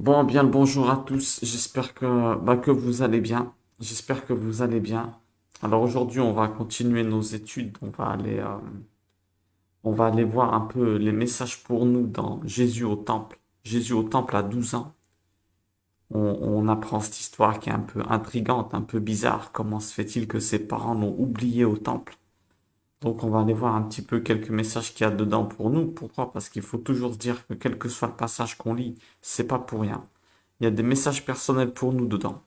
Bon, bien le bonjour à tous. J'espère que vous allez bien. J'espère que vous allez bien. Alors aujourd'hui, on va continuer nos études. On va aller voir un peu les messages pour nous dans Jésus au temple. Jésus au temple à 12 ans. On apprend cette histoire qui est un peu intrigante, un peu bizarre. Comment se fait-il que ses parents l'ont oublié au temple? Donc on va aller voir un petit peu quelques messages qu'il y a dedans pour nous. Pourquoi? Parce qu'il faut toujours se dire que quel que soit le passage qu'on lit, c'est pas pour rien. Il y a des messages personnels pour nous dedans,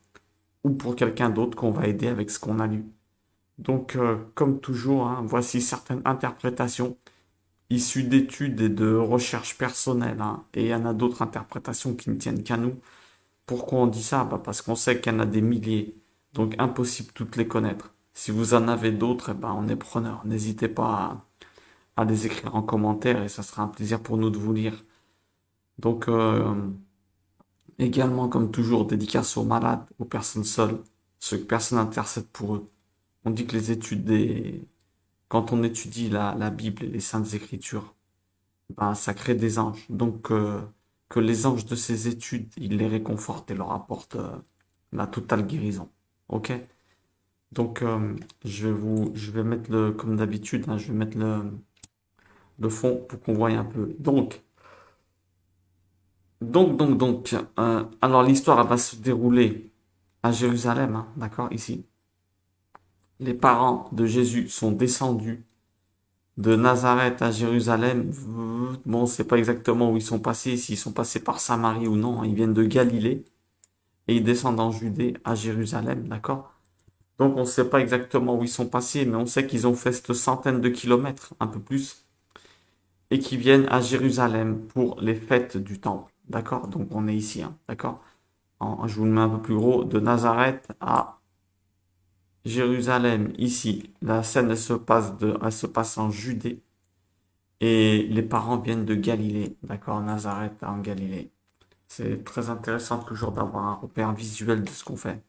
ou pour quelqu'un d'autre qu'on va aider avec ce qu'on a lu. Donc, comme toujours, hein, voici certaines interprétations issues d'études et de recherches personnelles, hein, et il y en a d'autres interprétations qui ne tiennent qu'à nous. Pourquoi on dit ça? Bah, parce qu'on sait qu'il y en a des milliers, donc impossible toutes les connaître. Si vous en avez d'autres, eh ben, on est preneur. N'hésitez pas à les écrire en commentaire et ça sera un plaisir pour nous de vous lire. Donc, également, comme toujours, dédicace aux malades, aux personnes seules, ceux que personne n'intercède pour eux. On dit que quand on étudie la Bible et les Saintes Écritures, ben, ça crée des anges. Donc, que les anges de ces études, ils les réconfortent et leur apportent la totale guérison. Ok? Donc, je vais mettre comme d'habitude, hein, je vais mettre le fond pour qu'on voie un peu. Alors l'histoire, elle va se dérouler à Jérusalem, hein, d'accord, ici. Les parents de Jésus sont descendus de Nazareth à Jérusalem. Bon, on ne sait pas exactement où ils sont passés, s'ils sont passés par Samarie ou non. Ils viennent de Galilée et ils descendent en Judée à Jérusalem, d'accord? Donc on ne sait pas exactement où ils sont passés, mais on sait qu'ils ont fait cette centaine de kilomètres, un peu plus, et qu'ils viennent à Jérusalem pour les fêtes du temple, d'accord? Donc on est ici, hein, d'accord? Je vous le mets un peu plus gros, de Nazareth à Jérusalem, ici. La scène, elle se passe en Judée. Et les parents viennent de Galilée, d'accord, Nazareth en Galilée. C'est très intéressant toujours d'avoir un repère visuel de ce qu'on fait.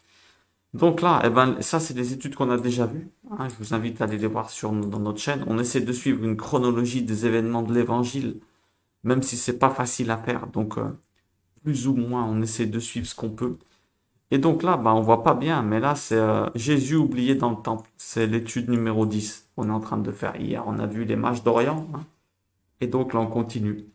Donc là, eh ben, ça, c'est des études qu'on a déjà vues, hein. Je vous invite à aller les voir dans notre chaîne. On essaie de suivre une chronologie des événements de l'Évangile, même si c'est pas facile à faire. Donc, plus ou moins, on essaie de suivre ce qu'on peut. Et donc là, bah, on voit pas bien, mais là, c'est Jésus oublié dans le temple. C'est l'étude numéro 10 qu'on est en train de faire hier. On a vu les mages d'Orient, hein. Et donc là, on continue.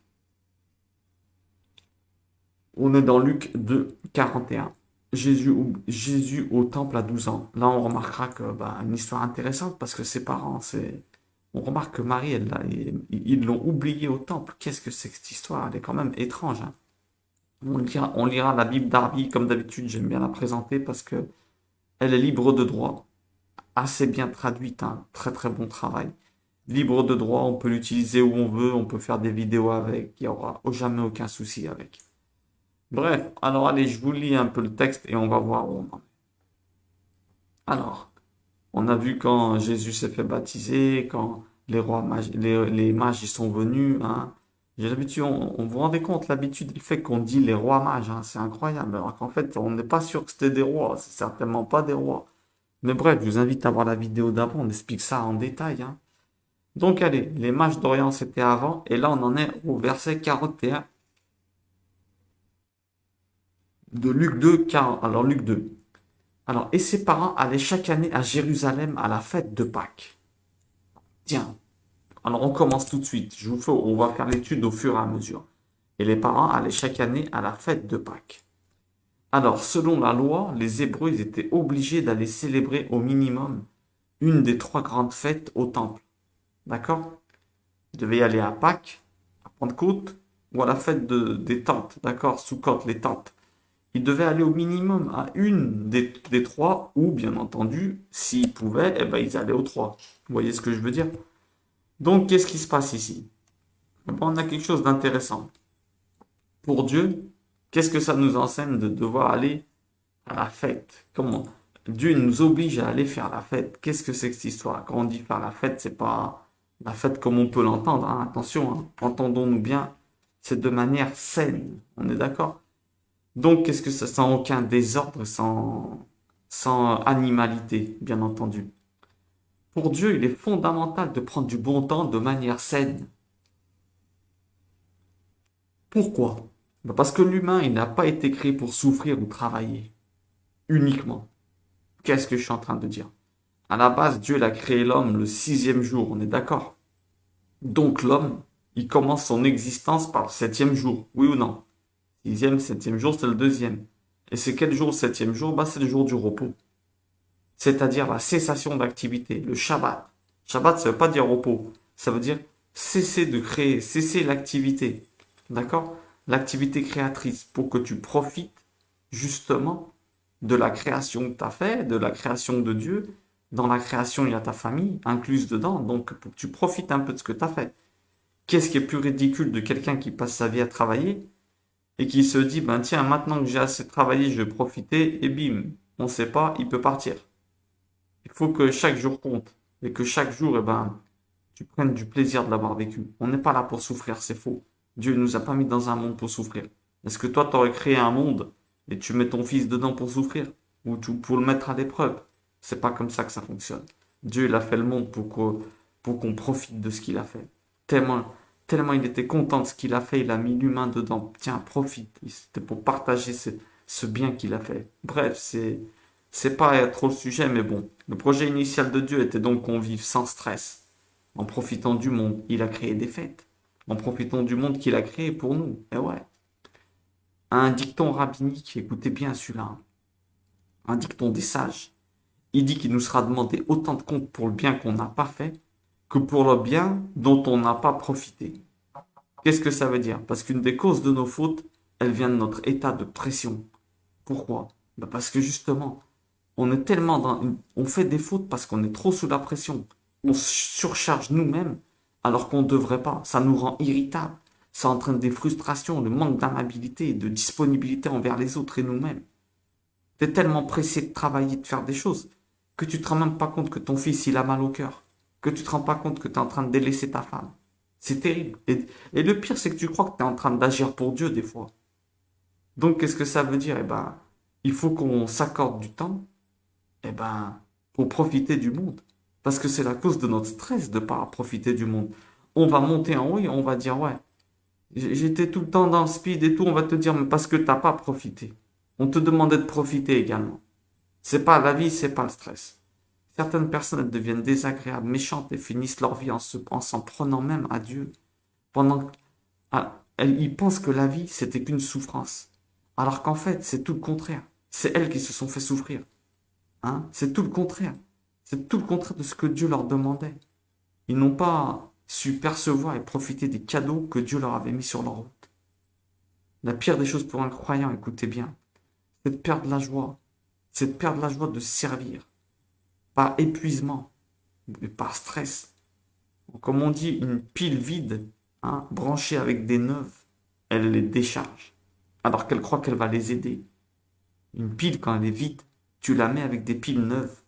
On est dans Luc 2, 41. Jésus au temple à 12 ans. Là, on remarquera que, bah, une histoire intéressante parce que ses parents, on remarque que Marie, ils l'ont oublié au temple. Qu'est-ce que c'est que cette histoire? Elle est quand même étrange, hein. On lira la Bible d'Arby, comme d'habitude, j'aime bien la présenter parce que elle est libre de droit, assez bien traduite, un très très bon travail. Libre de droit, on peut l'utiliser où on veut, on peut faire des vidéos avec, il n'y aura jamais aucun souci avec. Bref, alors allez, je vous lis un peu le texte et on va voir où on en est. Alors, on a vu quand Jésus s'est fait baptiser, quand les mages y sont venus, hein. J'ai l'habitude, on vous rendez compte, l'habitude, le fait qu'on dit les rois mages, hein, c'est incroyable. Alors qu'en fait, on n'est pas sûr que c'était des rois, c'est certainement pas des rois. Mais bref, je vous invite à voir la vidéo d'avant, on explique ça en détail, hein. Donc allez, les mages d'Orient c'était avant, et là on en est au verset 41 de Luc 2, 40. Alors Luc 2. Alors, et ses parents allaient chaque année à Jérusalem à la fête de Pâques. Tiens, alors on commence tout de suite. On va faire l'étude au fur et à mesure. Et les parents allaient chaque année à la fête de Pâques. Alors, selon la loi, les Hébreux ils étaient obligés d'aller célébrer au minimum une des trois grandes fêtes au temple. D'accord? Ils devaient y aller à Pâques, à Pentecôte ou à la fête des tentes. D'accord? Sukkot, les tentes. Ils devaient aller au minimum à une des trois, ou bien entendu, s'ils pouvaient, eh ben, ils allaient aux trois. Vous voyez ce que je veux dire? Donc, qu'est-ce qui se passe ici? Eh ben, on a quelque chose d'intéressant. Pour Dieu, qu'est-ce que ça nous enseigne de devoir aller à la fête? Comment? Dieu nous oblige à aller faire la fête. Qu'est-ce que c'est que cette histoire? Quand on dit faire la fête, c'est pas la fête comme on peut l'entendre, hein. Attention, hein. Entendons-nous bien, c'est de manière saine. On est d'accord? Donc, qu'est-ce que ça, sans aucun désordre, sans animalité, bien entendu. Pour Dieu, il est fondamental de prendre du bon temps de manière saine. Pourquoi? Bah, parce que l'humain, il n'a pas été créé pour souffrir ou travailler uniquement. Qu'est-ce que je suis en train de dire? À la base, Dieu il a créé l'homme le sixième jour, on est d'accord? Donc l'homme, il commence son existence par le septième jour, oui ou non? Sixième, septième jour, c'est le deuxième. Et c'est quel jour le septième jour? Bah, c'est le jour du repos. C'est-à-dire la cessation d'activité, le Shabbat. Shabbat, ça veut pas dire repos, ça veut dire cesser de créer, cesser l'activité. D'accord? L'activité créatrice pour que tu profites justement de la création que tu as fait, de la création de Dieu. Dans la création, il y a ta famille incluse dedans, donc pour que tu profites un peu de ce que tu as fait. Qu'est-ce qui est plus ridicule de quelqu'un qui passe sa vie à travailler et qui se dit, ben tiens, maintenant que j'ai assez travaillé, je vais profiter, et bim, on ne sait pas, il peut partir. Il faut que chaque jour compte et que chaque jour, eh ben, tu prennes du plaisir de l'avoir vécu. On n'est pas là pour souffrir, c'est faux. Dieu ne nous a pas mis dans un monde pour souffrir. Est-ce que toi, tu aurais créé un monde et tu mets ton fils dedans pour souffrir ou pour le mettre à l'épreuve? C'est pas comme ça que ça fonctionne. Dieu, il a fait le monde pour qu'on profite de ce qu'il a fait. Tellement, tellement il était content de ce qu'il a fait, il a mis l'humain dedans. Tiens, profite. C'était pour partager ce bien qu'il a fait. Bref, c'est pas trop le sujet, mais bon. Le projet initial de Dieu était donc qu'on vive sans stress. En profitant du monde, il a créé des fêtes. En profitant du monde qu'il a créé pour nous. Et ouais. Un dicton rabbinique, écoutez bien celui-là. Hein. Un dicton des sages. Il dit qu'il nous sera demandé autant de comptes pour le bien qu'on n'a pas fait que pour le bien dont on n'a pas profité. Qu'est-ce que ça veut dire? Parce qu'une des causes de nos fautes, elle vient de notre état de pression. Pourquoi? Ben parce que justement, on est tellement on fait des fautes parce qu'on est trop sous la pression. On surcharge nous-mêmes alors qu'on ne devrait pas. Ça nous rend irritables. Ça entraîne des frustrations, le manque d'amabilité, de disponibilité envers les autres et nous-mêmes. Tu es tellement pressé de travailler, de faire des choses, que tu te rends même pas compte que ton fils, il a mal au cœur. Que tu te rends pas compte que tu es en train de délaisser ta femme. C'est terrible. Et le pire, c'est que tu crois que tu es en train d'agir pour Dieu des fois. Donc, qu'est-ce que ça veut dire? Eh ben, il faut qu'on s'accorde du temps eh ben, pour profiter du monde. Parce que c'est la cause de notre stress de ne pas profiter du monde. On va monter en haut et on va dire, ouais, j'étais tout le temps dans le speed et tout. On va te dire, mais parce que tu n'as pas profité. On te demandait de profiter également. C'est pas la vie, c'est pas le stress. Certaines personnes elles deviennent désagréables, méchantes et finissent leur vie en s'en prenant même à Dieu. Pendant ils pensent que la vie, c'était qu'une souffrance. Alors qu'en fait, c'est tout le contraire. C'est elles qui se sont fait souffrir. Hein? C'est tout le contraire. C'est tout le contraire de ce que Dieu leur demandait. Ils n'ont pas su percevoir et profiter des cadeaux que Dieu leur avait mis sur leur route. La pire des choses pour un croyant, écoutez bien, c'est de perdre la joie. C'est de perdre la joie de servir. Par épuisement, mais par stress. Comme on dit, une pile vide, hein, branchée avec des neuves, elle les décharge. Alors qu'elle croit qu'elle va les aider. Une pile, quand elle est vide, tu la mets avec des piles neuves.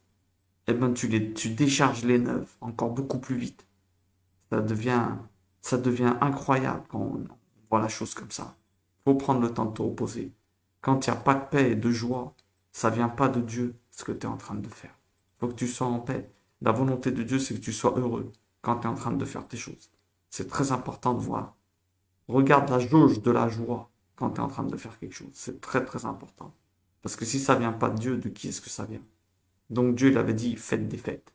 Eh ben, tu décharges les neuves encore beaucoup plus vite. Ça devient, ça devient incroyable quand on voit la chose comme ça. Il faut prendre le temps de te reposer. Quand il n'y a pas de paix et de joie, ça vient pas de Dieu, ce que tu es en train de faire. Il faut que tu sois en paix. La volonté de Dieu, c'est que tu sois heureux quand tu es en train de faire tes choses. C'est très important de voir. Regarde la jauge de la joie quand tu es en train de faire quelque chose. C'est très très important. Parce que si ça vient pas de Dieu, de qui est-ce que ça vient? Donc Dieu il avait dit, faites des fêtes.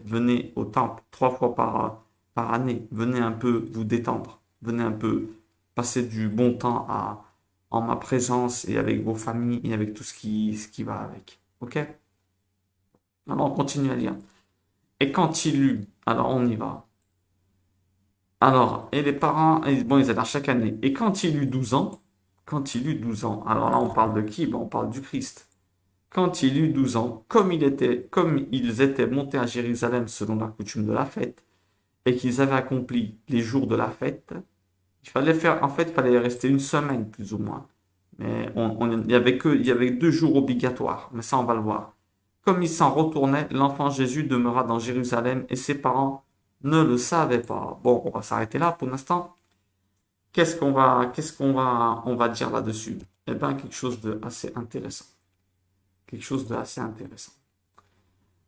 Venez au temple 3 fois par année. Venez un peu vous détendre. Venez un peu passer du bon temps en ma présence et avec vos familles et avec tout ce qui va avec. Ok? Alors on continue à lire. Et quand il eut, alors on y va. Alors, et les parents, bon, ils allaient chaque année. Et quand il eut 12 ans, alors là on parle de qui? Ben, on parle du Christ. Quand il eut 12 ans, comme ils étaient montés à Jérusalem selon la coutume de la fête, et qu'ils avaient accompli les jours de la fête, il fallait rester une semaine plus ou moins. Mais il y avait 2 jours obligatoires, mais ça on va le voir. Comme il s'en retournait, l'enfant Jésus demeura dans Jérusalem et ses parents ne le savaient pas. Bon, on va s'arrêter là pour l'instant. On va dire là-dessus? Eh bien, quelque chose de assez intéressant. Quelque chose de assez intéressant.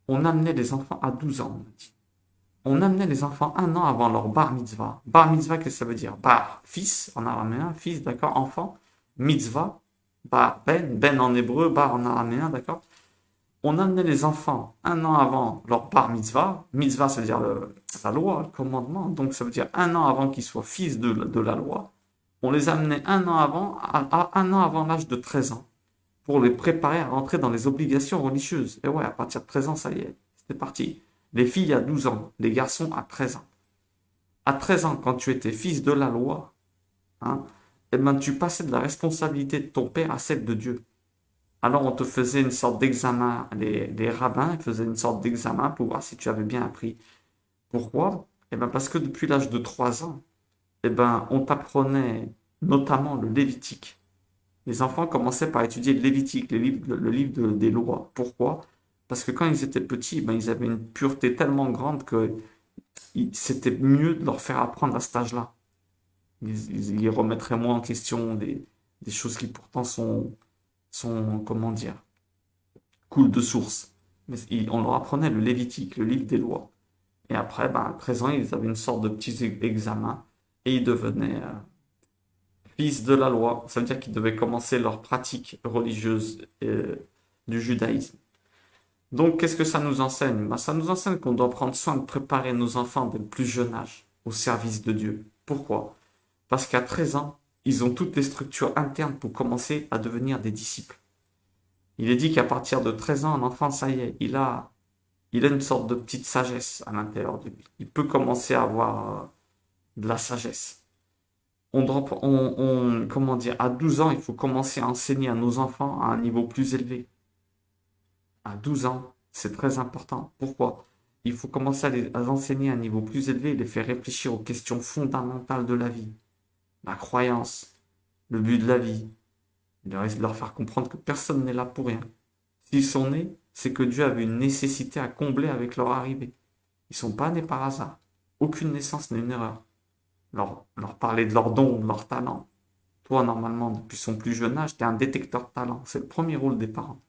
On amenait les enfants à 12 ans, on a dit. on amenait les enfants 1 an avant leur bar mitzvah. Bar mitzvah, qu'est-ce que ça veut dire? Bar, fils en araméen, fils, d'accord, enfant. Mitzvah, bar, ben en hébreu, bar en araméen, d'accord. On amenait les enfants 1 an avant leur bar mitzvah. Mitzvah, ça veut dire la loi, le commandement. Donc, ça veut dire 1 an avant qu'ils soient fils de la loi. On les amenait 1 an avant, à 1 an avant l'âge de 13 ans, pour les préparer à rentrer dans les obligations religieuses. Et ouais, à partir de 13 ans, ça y est, c'était parti. Les filles à 12 ans, les garçons à 13 ans. À 13 ans, quand tu étais fils de la loi, hein, eh ben, tu passais de la responsabilité de ton père à celle de Dieu. Alors on te faisait une sorte d'examen, les rabbins faisaient une sorte d'examen pour voir si tu avais bien appris. Pourquoi? Eh ben parce que depuis l'âge de 3 ans, eh ben on t'apprenait notamment le Lévitique. Les enfants commençaient par étudier le Lévitique, le livre des lois. Pourquoi? Parce que quand ils étaient petits, ben, ils avaient une pureté tellement grande que c'était mieux de leur faire apprendre à cet âge-là. Ils remettraient moins en question des choses qui pourtant sont, comment dire, coulent de source. Mais on leur apprenait le Lévitique, le livre des lois. Et après, ben, à 13 ans, ils avaient une sorte de petits examens et ils devenaient fils de la loi. Ça veut dire qu'ils devaient commencer leur pratique religieuse du judaïsme. Donc, qu'est-ce que ça nous enseigne? Ben, ça nous enseigne qu'on doit prendre soin de préparer nos enfants dès le plus jeune âge au service de Dieu. Pourquoi? Parce qu'à 13 ans, ils ont toutes les structures internes pour commencer à devenir des disciples. Il est dit qu'à partir de 13 ans, un enfant, ça y est, il a une sorte de petite sagesse à l'intérieur de lui. Il peut commencer à avoir de la sagesse. Comment dire, à 12 ans, il faut commencer à enseigner à nos enfants à un niveau plus élevé. À 12 ans, c'est très important. Pourquoi? Il faut commencer à enseigner à un niveau plus élevé et les faire réfléchir aux questions fondamentales de la vie. La croyance, le but de la vie. Leur faire comprendre que personne n'est là pour rien. S'ils sont nés, c'est que Dieu avait une nécessité à combler avec leur arrivée. Ils sont pas nés par hasard. Aucune naissance n'est une erreur. Leur parler de leurs dons, de leurs talents. Toi, normalement, depuis son plus jeune âge, tu es un détecteur de talent. C'est le premier rôle des parents.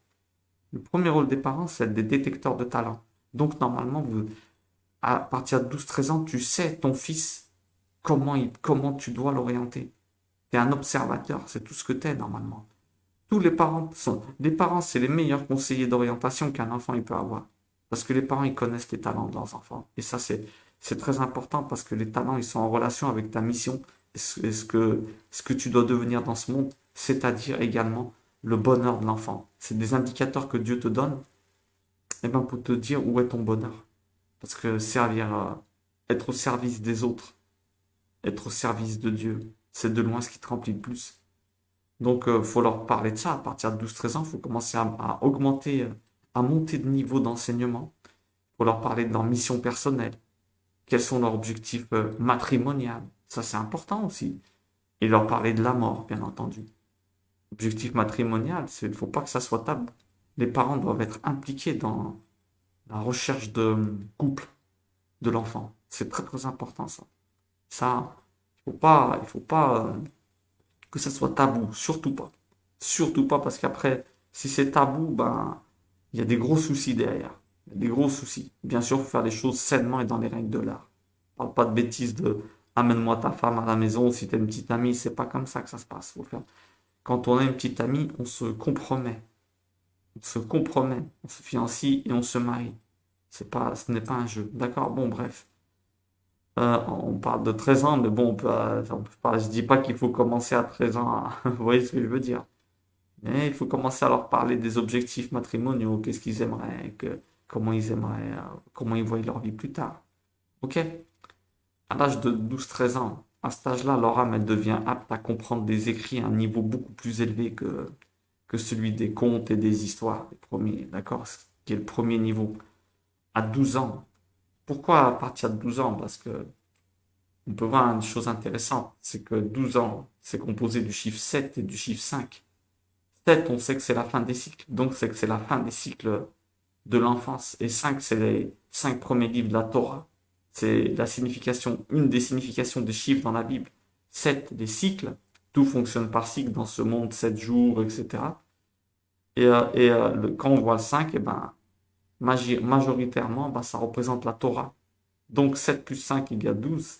Le premier rôle des parents, c'est d'être des détecteurs de talent. Donc, normalement, à partir de 12-13 ans, tu sais, ton fils, comment tu dois l'orienter. Tu es un observateur, c'est tout ce que tu es, normalement. Tous les parents, c'est les meilleurs conseillers d'orientation qu'un enfant il peut avoir. Parce que les parents, ils connaissent les talents de leurs enfants. Et ça, c'est très important parce que les talents, ils sont en relation avec ta mission et ce que tu dois devenir dans ce monde, c'est-à-dire également le bonheur de l'enfant. C'est des indicateurs que Dieu te donne, et ben pour te dire où est ton bonheur. Parce que être au service des autres, être au service de Dieu, c'est de loin ce qui te remplit le plus. Donc, faut leur parler de ça. À partir de 12-13 ans, il faut commencer à augmenter, à monter de niveau d'enseignement. Il faut leur parler de leur mission personnelle. Quels sont leurs objectifs matrimoniaux? Ça, c'est important aussi. Et leur parler de la mort, bien entendu. Objectif matrimonial, il ne faut pas que ça soit tabou. Les parents doivent être impliqués dans la recherche de couple de l'enfant. C'est très, très important, ça. Ça, il faut pas que ça soit tabou. Surtout pas. Surtout pas parce qu'après, si c'est tabou, ben, il y a des gros soucis derrière. Il y a des gros soucis. Bien sûr, il faut faire les choses sainement et dans les règles de l'art. On parle pas de bêtises de amène-moi ta femme à la maison si t'as une petite amie. C'est pas comme ça que ça se passe. Faut faire. Quand on a une petite amie, on se compromet. On se compromet. On se fiancie et on se marie. Ce n'est pas un jeu. D'accord? Bon, bref. On parle de 13 ans, mais bon, je dis pas qu'il faut commencer à 13 ans. Vous voyez ce que je veux dire? Mais il faut commencer à leur parler des objectifs matrimoniaux, qu'est-ce qu'ils aimeraient, comment ils voient leur vie plus tard. Ok? À l'âge de 12-13 ans, à cet âge-là, leur âme, elle devient apte à comprendre des écrits à un niveau beaucoup plus élevé que celui des contes et des histoires, les premiers, d'accord? Ce qui est le premier niveau. À 12 ans. Pourquoi à partir de 12 ans? Parce que on peut voir une chose intéressante, c'est que 12 ans, c'est composé du chiffre 7 et du chiffre 5. 7, on sait que c'est la fin des cycles, donc c'est que c'est la fin des cycles de l'enfance. Et 5, c'est les 5 premiers livres de la Torah. C'est la signification, une des significations des chiffres dans la Bible. 7, les cycles. Tout fonctionne par cycle dans ce monde, 7 jours, etc. Quand on voit le 5, eh ben, majoritairement, ben, ça représente la Torah. Donc 7 plus 5 égale 12.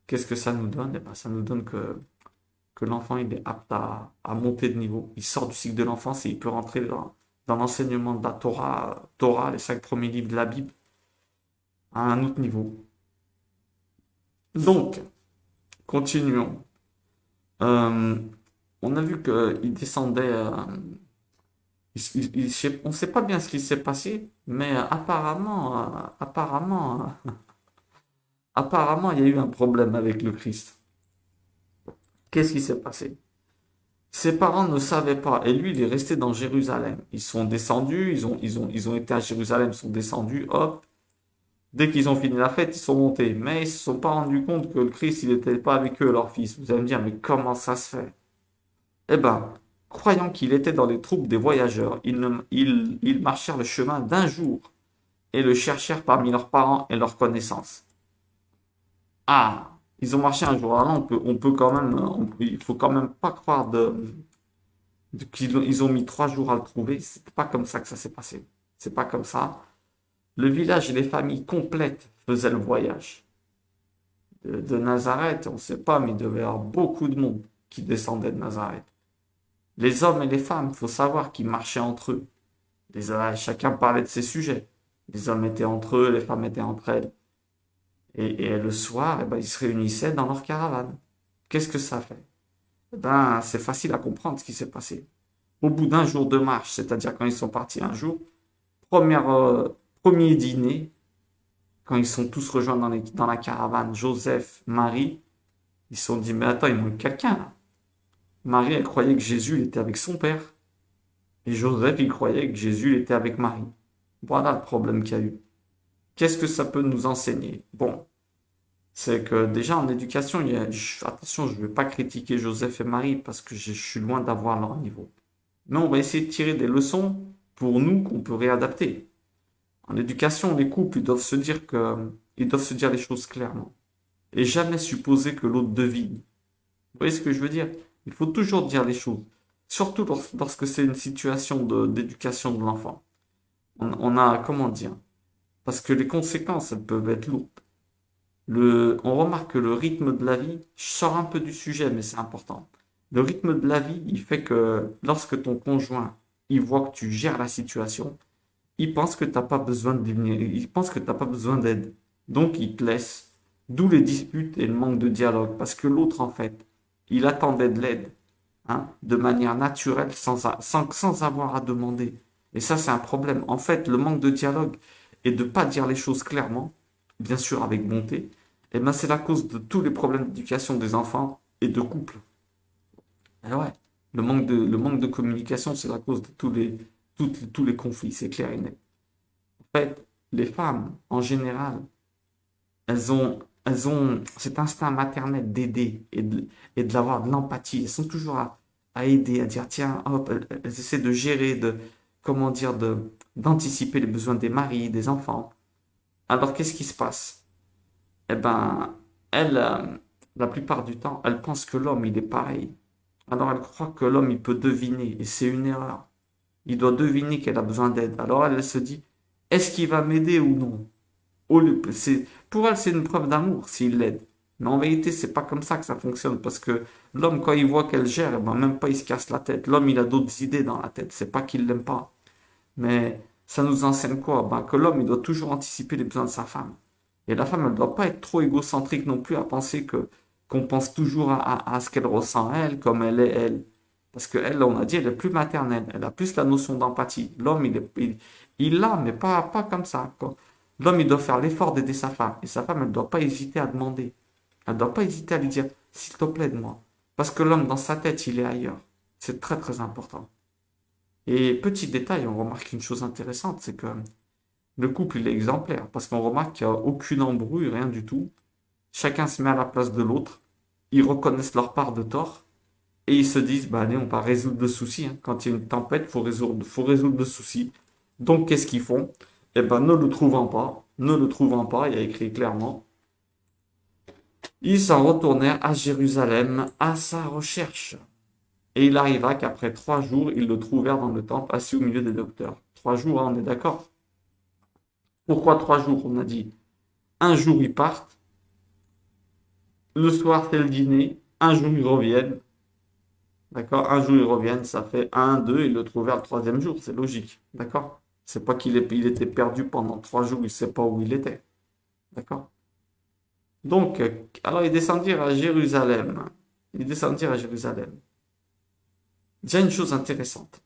Qu'est-ce que ça nous donne? Eh ben, ça nous donne que l'enfant il est apte à monter de niveau. Il sort du cycle de l'enfance et il peut rentrer dans l'enseignement de la Torah, les 5 premiers livres de la Bible, à un autre niveau. Donc, continuons. Euh, on a vu qu'il descendait. On ne sait pas bien ce qui s'est passé, mais apparemment, il y a eu un problème avec le Christ. Qu'est-ce qui s'est passé? Ses parents ne savaient pas, et lui, il est resté dans Jérusalem. Ils sont descendus, ils ont été à Jérusalem, ils sont descendus, hop. Dès qu'ils ont fini la fête, ils sont montés. Mais ils ne se sont pas rendus compte que le Christ, il n'était pas avec eux, leur fils. Vous allez me dire, mais comment ça se fait? Eh ben, croyant qu'il était dans les troupes des voyageurs, ils marchèrent le chemin d'un jour et le cherchèrent parmi leurs parents et leurs connaissances. Ah, ils ont marché un jour. Alors là, on peut quand même, il faut quand même pas croire qu'ils ils ont mis 3 jours à le trouver. C'est pas comme ça que ça s'est passé. C'est pas comme ça. Le village et les familles complètes faisaient le voyage. De Nazareth, on ne sait pas, mais il devait y avoir beaucoup de monde qui descendait de Nazareth. Les hommes et les femmes, il faut savoir qu'ils marchaient entre eux. Chacun parlait de ses sujets. Les hommes étaient entre eux, les femmes étaient entre elles. Et le soir, eh ben, ils se réunissaient dans leur caravane. Qu'est-ce que ça fait? Eh ben, c'est facile à comprendre ce qui s'est passé. Au bout d'un jour de marche, c'est-à-dire quand ils sont partis un jour, premier dîner, quand ils sont tous rejoints dans la caravane, Joseph, Marie, ils se sont dit, mais attends, il manque quelqu'un là. Marie, elle croyait que Jésus il était avec son père. Et Joseph, il croyait que Jésus il était avec Marie. Voilà le problème qu'il y a eu. Qu'est-ce que ça peut nous enseigner? Bon, c'est que déjà en éducation, attention, je ne vais pas critiquer Joseph et Marie parce que je suis loin d'avoir leur niveau. Mais on va essayer de tirer des leçons pour nous qu'on peut réadapter. En éducation, les couples, ils doivent se dire les choses clairement. Et jamais supposer que l'autre devine. Vous voyez ce que je veux dire? Il faut toujours dire les choses. Surtout lorsque c'est une situation d'éducation de l'enfant. On a, comment dire? Parce que les conséquences, elles peuvent être lourdes. On remarque que le rythme de la vie, je sors un peu du sujet, mais c'est important. Le rythme de la vie, il fait que lorsque ton conjoint, il voit que tu gères la situation, il pense que t'as pas besoin de devenir, il pense que t'as pas besoin d'aide. Donc il te laisse. D'où les disputes et le manque de dialogue. Parce que l'autre, en fait, il attendait de l'aide, hein, de manière naturelle, sans avoir à demander. Et ça, c'est un problème. En fait, le manque de dialogue et de pas dire les choses clairement, bien sûr avec bonté, eh ben, c'est la cause de tous les problèmes d'éducation des enfants et de couple. Et ouais, le manque de communication, c'est la cause de tous les conflits, c'est clair et net. En fait, les femmes, en général, elles ont cet instinct maternel d'aider et de l'avoir de l'empathie. Elles sont toujours à aider, à dire, tiens, hop, elles essaient de gérer, comment dire, d'anticiper les besoins des maris, des enfants. Alors, qu'est-ce qui se passe? Eh ben, elles, la plupart du temps, elles pensent que l'homme, il est pareil. Alors, elles croient que l'homme, il peut deviner, et c'est une erreur. Il doit deviner qu'elle a besoin d'aide. Alors, elle se dit, est-ce qu'il va m'aider ou non? Pour elle, c'est une preuve d'amour s'il l'aide. Mais en vérité, c'est pas comme ça que ça fonctionne. Parce que l'homme, quand il voit qu'elle gère, eh ben, même pas il se casse la tête. L'homme, il a d'autres idées dans la tête. C'est pas qu'il l'aime pas. Mais ça nous enseigne quoi? Ben, que l'homme, il doit toujours anticiper les besoins de sa femme. Et la femme, elle ne doit pas être trop égocentrique non plus à penser qu'on pense toujours à ce qu'elle ressent elle, comme elle est elle. Parce qu'elle, on a dit, elle est plus maternelle. Elle a plus la notion d'empathie. L'homme, il l'a, mais pas comme ça, quoi. L'homme, il doit faire l'effort d'aider sa femme. Et sa femme, elle ne doit pas hésiter à demander. Elle ne doit pas hésiter à lui dire, s'il te plaît, aide-moi. Parce que l'homme, dans sa tête, il est ailleurs. C'est très, très important. Et petit détail, on remarque une chose intéressante, c'est que le couple, il est exemplaire. Parce qu'on remarque qu'il n'y a aucune embrouille, rien du tout. Chacun se met à la place de l'autre. Ils reconnaissent leur part de tort. Et ils se disent, bah allez, on va résoudre le souci, hein. Quand il y a une tempête, faut résoudre le souci. Donc, qu'est-ce qu'ils font? Eh ben, ne le trouvant pas, il y a écrit clairement, ils s'en retournèrent à Jérusalem à sa recherche. Et il arriva qu'après 3 jours, ils le trouvèrent dans le temple, assis au milieu des docteurs. 3 jours, hein, on est d'accord? Pourquoi 3 jours, on a dit? Un jour, ils partent. Le soir, c'est le dîner. Un jour, ils reviennent. D'accord? Un jour, ils reviennent. Ça fait un, deux. Ils le trouvent le troisième jour. C'est logique. D'accord? C'est pas il était perdu pendant 3 jours. Il sait pas où il était. D'accord? Donc, alors ils descendirent à Jérusalem. Ils descendirent à Jérusalem. Déjà une chose intéressante,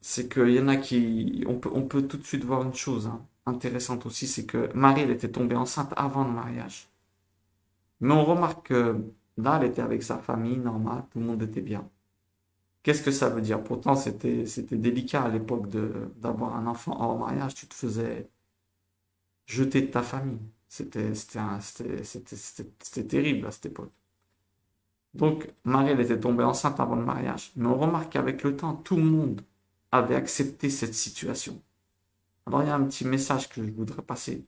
c'est qu'il y en a qui... On peut tout de suite voir une chose hein, intéressante aussi, c'est que Marie, elle était tombée enceinte avant le mariage. Mais on remarque que là, elle était avec sa famille, normale, tout le monde était bien. Qu'est-ce que ça veut dire? Pourtant, c'était délicat à l'époque d'avoir un enfant hors mariage. Tu te faisais jeter de ta famille. C'était terrible à cette époque. Donc, Marie, elle était tombée enceinte avant le mariage. Mais on remarque qu'avec le temps, tout le monde avait accepté cette situation. Alors, il y a un petit message que je voudrais passer.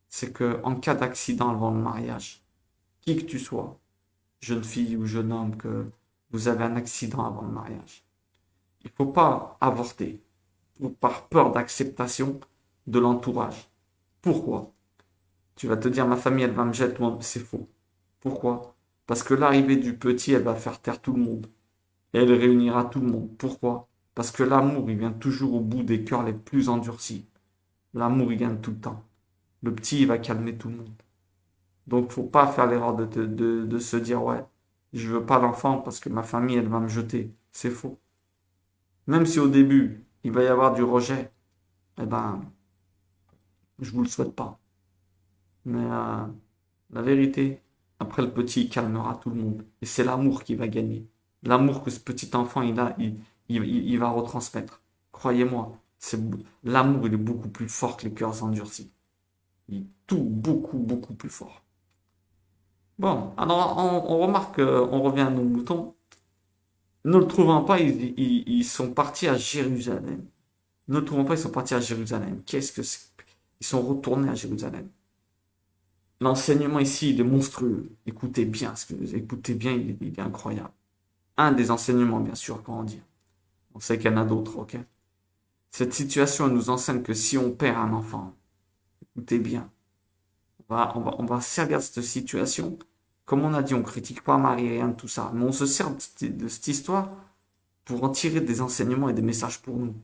C'est que en cas d'accident avant le mariage, qui que tu sois, jeune fille ou jeune homme, que vous avez un accident avant le mariage, il ne faut pas avorter ou par peur d'acceptation de l'entourage. Pourquoi? Tu vas te dire, ma famille, elle va me jeter, moi, c'est faux. Pourquoi? Parce que l'arrivée du petit, elle va faire taire tout le monde. Et elle réunira tout le monde. Pourquoi? Parce que l'amour, il vient toujours au bout des cœurs les plus endurcis. L'amour, il gagne tout le temps. Le petit, il va calmer tout le monde. Donc, faut pas faire l'erreur de se dire, ouais, je veux pas l'enfant parce que ma famille, elle va me jeter. C'est faux. Même si au début, il va y avoir du rejet, eh ben, je vous le souhaite pas. Mais la vérité, après le petit, il calmera tout le monde. Et c'est l'amour qui va gagner. L'amour que ce petit enfant, il va retransmettre. Croyez-moi, l'amour, il est beaucoup plus fort que les cœurs endurcis. Il est tout beaucoup, beaucoup plus fort. Bon, alors on remarque, on revient à nos moutons. Ne le trouvant pas, ils sont partis à Jérusalem. Ne le trouvant pas, ils sont partis à Jérusalem. Qu'est-ce que c'est? Ils sont retournés à Jérusalem. L'enseignement ici, il est monstrueux. Écoutez bien, écoutez bien, il est incroyable. Un des enseignements, bien sûr, quand on dit. On sait qu'il y en a d'autres, ok? Cette situation elle nous enseigne que si on perd un enfant, écoutez bien, on va servir de cette situation. Comme on a dit, on critique pas Marie, rien de tout ça. Mais on se sert de cette histoire pour en tirer des enseignements et des messages pour nous.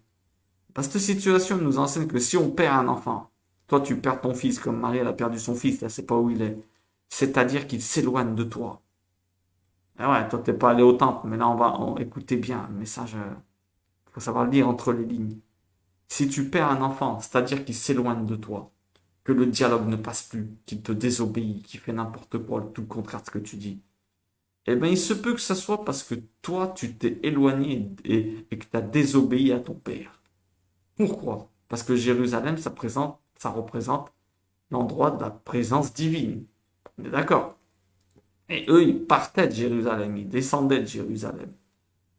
Parce que cette situation nous enseigne que si on perd un enfant, toi tu perds ton fils comme Marie elle a perdu son fils, elle ne sait pas où il est. C'est-à-dire qu'il s'éloigne de toi. Et ouais, toi t'es pas allé au temple, mais là écoutez bien, le message, faut savoir lire entre les lignes. Si tu perds un enfant, c'est-à-dire qu'il s'éloigne de toi, que le dialogue ne passe plus, qu'il te désobéit, qu'il fait n'importe quoi, tout le contraire de ce que tu dis, eh bien il se peut que ça soit parce que toi tu t'es éloigné et que tu as désobéi à ton père. Pourquoi? Parce que Jérusalem, ça représente l'endroit de la présence divine. On est d'accord? Et eux, ils partaient de Jérusalem, ils descendaient de Jérusalem.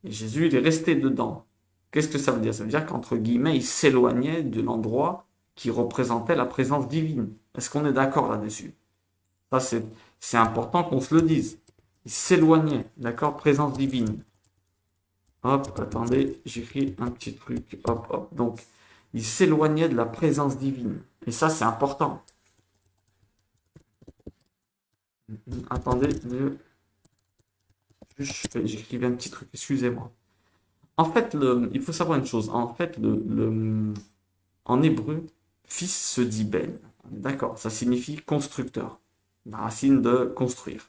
Et Jésus, il est resté dedans. Qu'est-ce que ça veut dire? Ça veut dire qu'entre guillemets, il s'éloignait de l'endroit qui représentait la présence divine. Est-ce qu'on est d'accord là-dessus? Ça, c'est important qu'on se le dise. Il s'éloignait, d'accord? Présence divine. Hop, attendez, j'écris un petit truc. Hop, hop. Donc, il s'éloignait de la présence divine. Et ça, c'est important. Attendez, j'écrivais un petit truc, excusez-moi. En fait, il faut savoir une chose. En fait, en hébreu, fils se dit ben. D'accord, ça signifie constructeur. La racine de construire.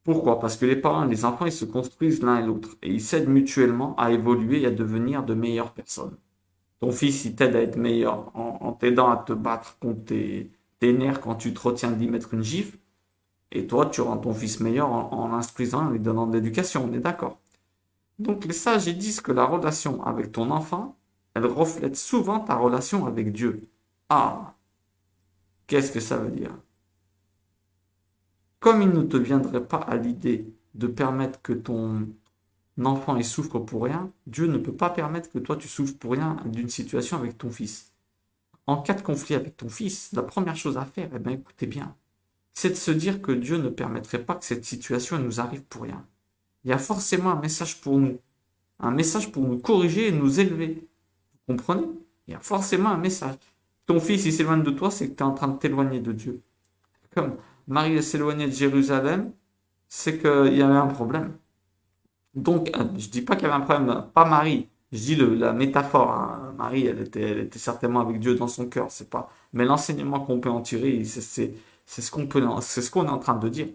Pourquoi? Parce que les parents et les enfants, ils se construisent l'un et l'autre. Et ils s'aident mutuellement à évoluer et à devenir de meilleures personnes. Ton fils, il t'aide à être meilleur en t'aidant à te battre contre tes nerfs quand tu te retiens d'y mettre une gifle. Et toi, tu rends ton fils meilleur en l'instruisant, en lui donnant de l'éducation. On est d'accord. Donc les sages ils disent que la relation avec ton enfant, elle reflète souvent ta relation avec Dieu. Ah, qu'est-ce que ça veut dire? Comme il ne te viendrait pas à l'idée de permettre que ton enfant il souffre pour rien, Dieu ne peut pas permettre que toi tu souffres pour rien d'une situation avec ton fils. En cas de conflit avec ton fils, la première chose à faire, eh bien écoutez bien, c'est de se dire que Dieu ne permettrait pas que cette situation nous arrive pour rien. Il y a forcément un message pour nous, un message pour nous corriger et nous élever. Vous comprenez? Il y a forcément un message. Ton fils, il s'éloigne de toi, c'est que tu es en train de t'éloigner de Dieu. Comme Marie elle s'éloignait de Jérusalem, c'est qu'il y avait un problème. Donc, je dis pas qu'il y avait un problème, pas Marie. Je dis la métaphore, hein. Marie, elle était certainement avec Dieu dans son cœur, c'est pas. Mais l'enseignement qu'on peut en tirer, c'est ce qu'on peut, c'est ce qu'on est en train de dire.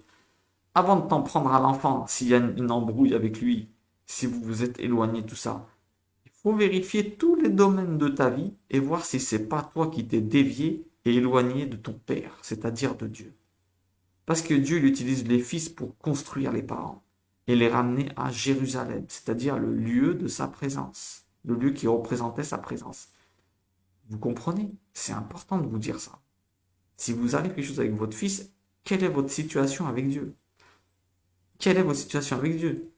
Avant de t'en prendre à l'enfant, s'il y a une embrouille avec lui, si vous vous êtes éloigné, tout ça, il faut vérifier tous les domaines de ta vie et voir si c'est pas toi qui t'es dévié et éloigné de ton père, c'est-à-dire de Dieu. Parce que Dieu il utilise les fils pour construire les parents et les ramener à Jérusalem, c'est-à-dire le lieu de sa présence, le lieu qui représentait sa présence. Vous comprenez? C'est important de vous dire ça. Si vous arrive quelque chose avec votre fils, quelle est votre situation avec Dieu? Quelle est votre situation avec Dieu?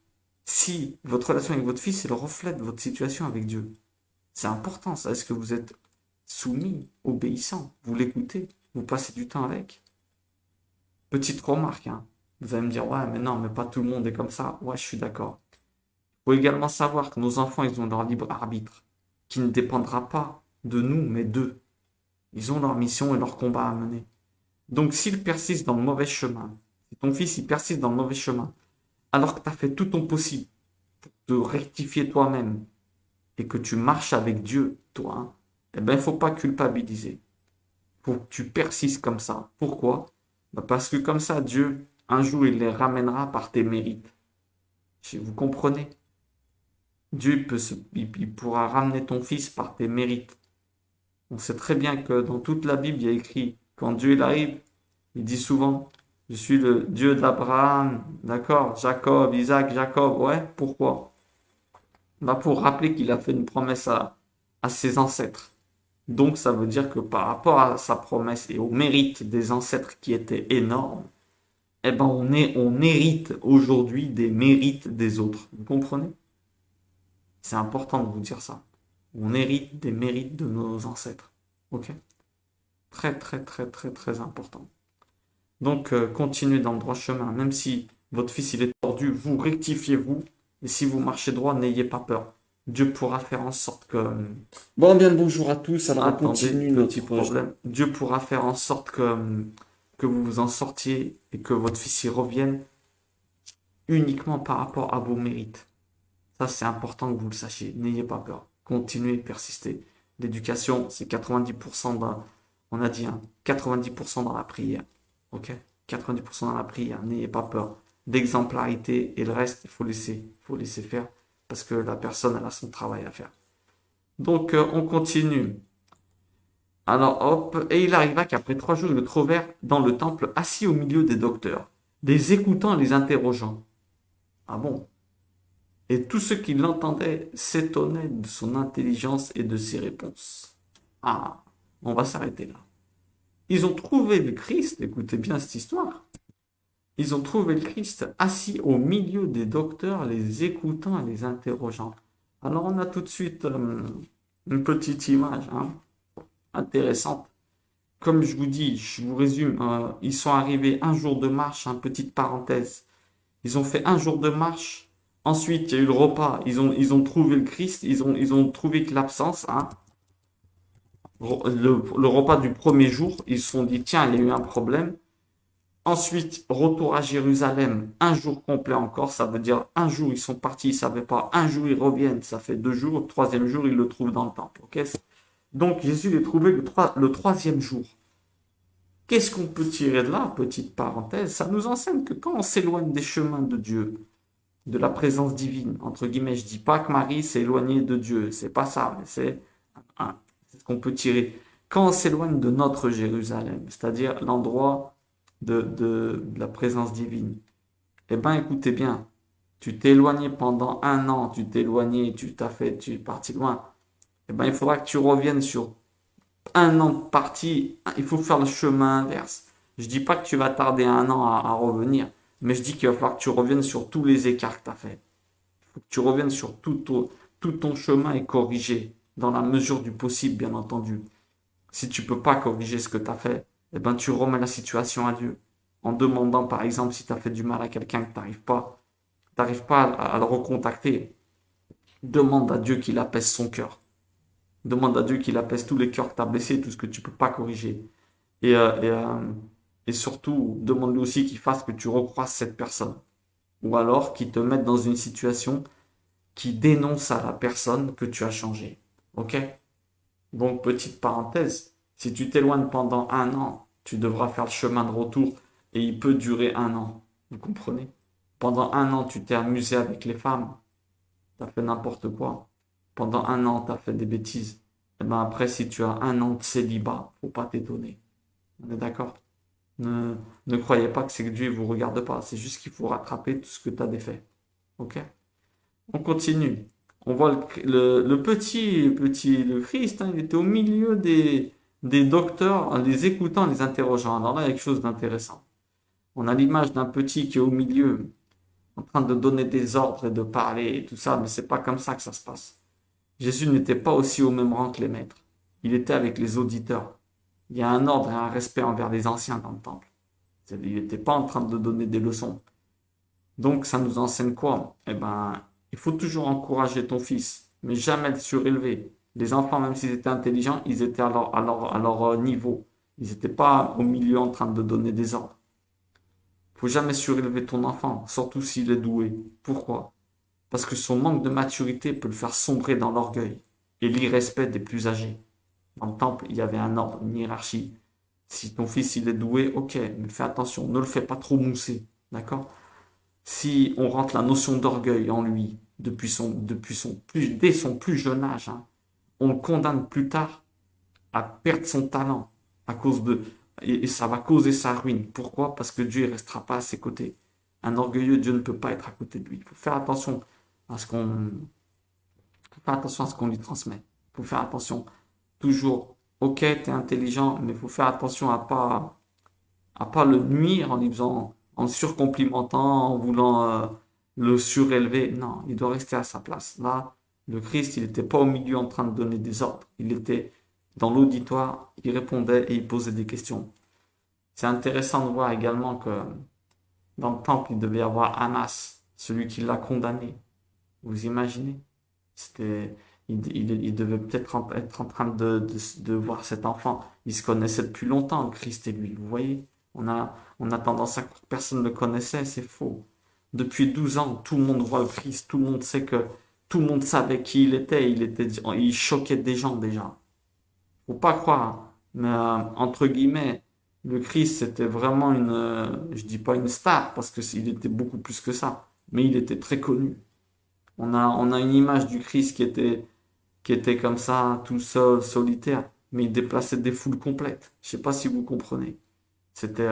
Si votre relation avec votre fils, elle reflète votre situation avec Dieu. C'est important, ça. Est-ce que vous êtes soumis, obéissant? Vous l'écoutez? Vous passez du temps avec? Petite remarque, hein. Vous allez me dire, ouais, mais non, mais pas tout le monde est comme ça. Ouais, je suis d'accord. Il faut également savoir que nos enfants, ils ont leur libre arbitre, qui ne dépendra pas de nous, mais d'eux. Ils ont leur mission et leur combat à mener. Donc, s'ils persistent dans le mauvais chemin, si ton fils, il persiste dans le mauvais chemin, alors que tu as fait tout ton possible pour te rectifier toi-même et que tu marches avec Dieu, toi, hein, eh ben, il ne faut pas culpabiliser. Il faut que tu persistes comme ça. Pourquoi? Ben, parce que comme ça, Dieu, un jour, il les ramènera par tes mérites. Vous comprenez? Dieu il pourra ramener ton fils par tes mérites. On sait très bien que dans toute la Bible, il y a écrit, quand Dieu il arrive, il dit souvent, je suis le Dieu d'Abraham, d'accord, Jacob, Isaac, Jacob, ouais, pourquoi? Bah pour rappeler qu'il a fait une promesse à ses ancêtres. Donc ça veut dire que par rapport à sa promesse et au mérite des ancêtres qui étaient énormes, eh ben on hérite aujourd'hui des mérites des autres. Vous comprenez? C'est important de vous dire ça. On hérite des mérites de nos ancêtres. Ok? Très, très, très, très, très important. Donc, continuez dans le droit chemin. Même si votre fils il est tordu, vous rectifiez-vous. Et si vous marchez droit, n'ayez pas peur. Dieu pourra faire en sorte que... Bon, bien le bonjour à tous. Alors, on Attendez, continue petit notre... problème. Dieu pourra faire en sorte que vous vous en sortiez et que votre fils y revienne uniquement par rapport à vos mérites. Ça, c'est important que vous le sachiez. N'ayez pas peur. Continuez, persistez. L'éducation, c'est 90% dans, on a dit, hein, 90% dans la prière. Ok? 90% dans la prière. N'ayez pas peur. D'exemplarité et le reste, faut laisser faire parce que la personne, elle a son travail à faire. Donc, on continue. Alors, hop, et il arriva qu'après 3 jours, ils le trouvèrent dans le temple, assis au milieu des docteurs, les écoutant et les interrogeant. Ah bon? Et tous ceux qui l'entendaient s'étonnaient de son intelligence et de ses réponses. Ah, on va s'arrêter là. Ils ont trouvé le Christ, écoutez bien cette histoire. Ils ont trouvé le Christ assis au milieu des docteurs, les écoutant et les interrogeant. Alors on a tout de suite une petite image, hein, intéressante. Comme je vous dis, je vous résume, ils sont arrivés un jour de marche, hein, petite parenthèse. Ils ont fait un jour de marche. Ensuite, il y a eu le repas. Ils ont trouvé le Christ. Ils ont trouvé que l'absence, hein, le repas du premier jour, ils se sont dit, tiens, il y a eu un problème. Ensuite, retour à Jérusalem, un jour complet encore. Ça veut dire un jour, ils sont partis, ils ne savaient pas. Un jour, ils reviennent. Ça fait 2 jours. Le troisième jour, ils le trouvent dans le temple. Ok. Donc, Jésus les trouvait le troisième jour. Qu'est-ce qu'on peut tirer de là, petite parenthèse? Ça nous enseigne que quand on s'éloigne des chemins de Dieu, de la présence divine, entre guillemets, je dis pas que Marie s'est éloignée de Dieu, c'est pas ça, mais c'est ce qu'on peut tirer. Quand on s'éloigne de notre Jérusalem, c'est-à-dire l'endroit de la présence divine, eh ben écoutez bien, tu t'es éloigné pendant un an, tu t'es éloigné, tu es parti loin, eh ben il faudra que tu reviennes sur un an de partie, il faut faire le chemin inverse. Je dis pas que tu vas tarder un an à revenir, mais je dis qu'il va falloir que tu reviennes sur tous les écarts que tu as fait. Il faut que tu reviennes sur tout ton chemin et corriger, dans la mesure du possible, bien entendu. Si tu peux pas corriger ce que tu as fait, eh ben tu remets la situation à Dieu. En demandant, par exemple, si tu as fait du mal à quelqu'un que tu n'arrives pas à le recontacter, demande à Dieu qu'il apaise son cœur. Demande à Dieu qu'il apaise tous les cœurs que tu as blessés, tout ce que tu peux pas corriger. Et Et surtout, demande-lui aussi qu'il fasse que tu recroises cette personne. Ou alors qu'il te mette dans une situation qui dénonce à la personne que tu as changé. Ok? Donc, petite parenthèse, si tu t'éloignes pendant un an, tu devras faire le chemin de retour et il peut durer un an. Vous comprenez? Pendant un an, tu t'es amusé avec les femmes, tu as fait n'importe quoi. Pendant un an, tu as fait des bêtises. Et ben après, si tu as un an de célibat, faut pas t'étonner. On est d'accord? Ne, ne croyez pas que c'est que Dieu ne vous regarde pas. C'est juste qu'il faut rattraper tout ce que tu as défait. Ok? On continue. On voit le le Christ, hein, il était au milieu des docteurs, en les écoutant, en les interrogeant. Alors là, il y a quelque chose d'intéressant. On a l'image d'un petit qui est au milieu, en train de donner des ordres et de parler et tout ça, mais c'est pas comme ça que ça se passe. Jésus n'était pas aussi au même rang que les maîtres. Il était avec les auditeurs. Il y a un ordre et un respect envers les anciens dans le temple. Il n'était pas en train de donner des leçons. Donc, ça nous enseigne quoi? Eh ben, il faut toujours encourager ton fils, mais jamais le surélever. Les enfants, même s'ils étaient intelligents, ils étaient à leur niveau. Ils n'étaient pas au milieu en train de donner des ordres. Il faut jamais surélever ton enfant, surtout s'il est doué. Pourquoi? Parce que son manque de maturité peut le faire sombrer dans l'orgueil et l'irrespect des plus âgés. Dans le temple, il y avait un ordre, une hiérarchie. Si ton fils il est doué, ok, mais fais attention, ne le fais pas trop mousser, d'accord? Si on rentre la notion d'orgueil en lui dès son plus jeune âge, hein, on le condamne plus tard à perdre son talent à cause de et ça va causer sa ruine. Pourquoi? Parce que Dieu ne restera pas à ses côtés. Un orgueilleux, Dieu ne peut pas être à côté de lui. Il faut faire attention à ce qu'on lui transmet. Il faut faire attention. Toujours, ok, tu es intelligent, mais il faut faire attention à pas le nuire en lui faisant, en le surcomplimentant, en voulant le surélever. Non, il doit rester à sa place. Là, le Christ, il n'était pas au milieu en train de donner des ordres. Il était dans l'auditoire, il répondait et il posait des questions. C'est intéressant de voir également que dans le temple, il devait y avoir Annas, celui qui l'a condamné. Vous imaginez? C'était, il devait peut-être être en train de voir cet enfant. Il se connaissait depuis longtemps, Christ et lui. Vous voyez? On a tendance à croire que personne ne le connaissait, c'est faux. Depuis 12 ans, tout le monde voit le Christ, tout le monde sait que, tout le monde savait qui il choquait des gens déjà. Faut pas croire. Mais, entre guillemets, le Christ, c'était vraiment je dis pas une star, parce que il était beaucoup plus que ça. Mais il était très connu. On a une image du Christ qui était comme ça, tout seul, solitaire, mais il déplaçait des foules complètes. Je sais pas si vous comprenez. C'était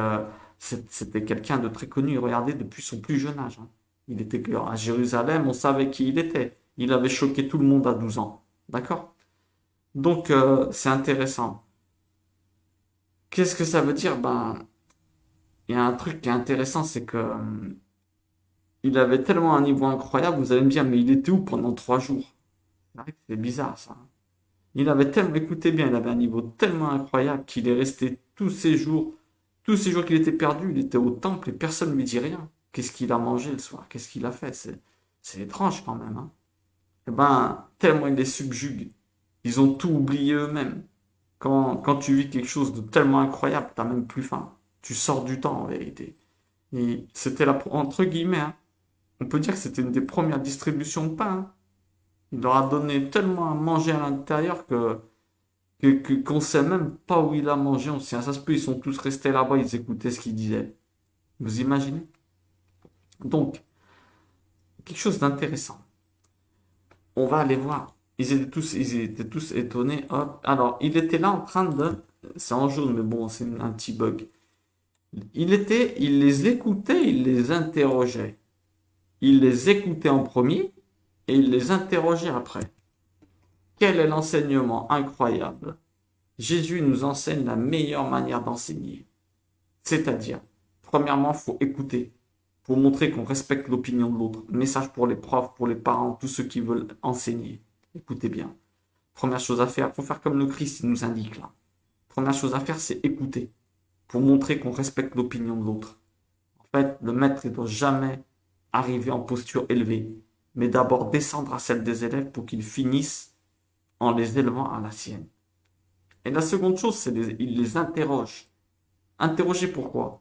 c'était quelqu'un de très connu, regardez, depuis son plus jeune âge, hein. Il était à Jérusalem, on savait qui il était. Il avait choqué tout le monde à 12 ans. D'accord? Donc, c'est intéressant. Qu'est-ce que ça veut dire? Ben, il y a un truc qui est intéressant, c'est que il avait tellement un niveau incroyable, vous allez me dire, mais il était où pendant 3 jours? C'est vrai que c'est bizarre ça. Il avait tellement, écoutez bien, il avait un niveau tellement incroyable qu'il est resté tous ces jours qu'il était perdu, il était au temple et personne ne lui dit rien. Qu'est-ce qu'il a mangé le soir? Qu'est-ce qu'il a fait? C'est étrange quand même, hein. Eh ben, tellement il les subjugue. Ils ont tout oublié eux-mêmes. Quand tu vis quelque chose de tellement incroyable, t'as même plus faim. Tu sors du temps en vérité. Et c'était entre guillemets, hein, on peut dire que c'était une des premières distributions de pain, hein. Il leur a donné tellement à manger à l'intérieur qu'on sait même pas où il a mangé. On sait, ça se peut, ils sont tous restés là-bas, ils écoutaient ce qu'il disait. Vous imaginez? Donc, quelque chose d'intéressant. On va aller voir. Ils étaient tous étonnés. Hop. Alors, il était là en train de. C'est en jaune, mais bon, c'est un petit bug. Il les écoutait, il les interrogeait. Il les écoutait en premier et il les interrogeait après. Quel est l'enseignement incroyable? Jésus nous enseigne la meilleure manière d'enseigner. C'est-à-dire, premièrement, il faut écouter, pour montrer qu'on respecte l'opinion de l'autre. Message pour les profs, pour les parents, tous ceux qui veulent enseigner. Écoutez bien. Première chose à faire, il faut faire comme le Christ nous indique là. Première chose à faire, c'est écouter, pour montrer qu'on respecte l'opinion de l'autre. En fait, le maître ne doit jamais arriver en posture élevée, mais d'abord descendre à celle des élèves pour qu'ils finissent en les élevant à la sienne. Et la seconde chose, il les interroge. Interroger pourquoi?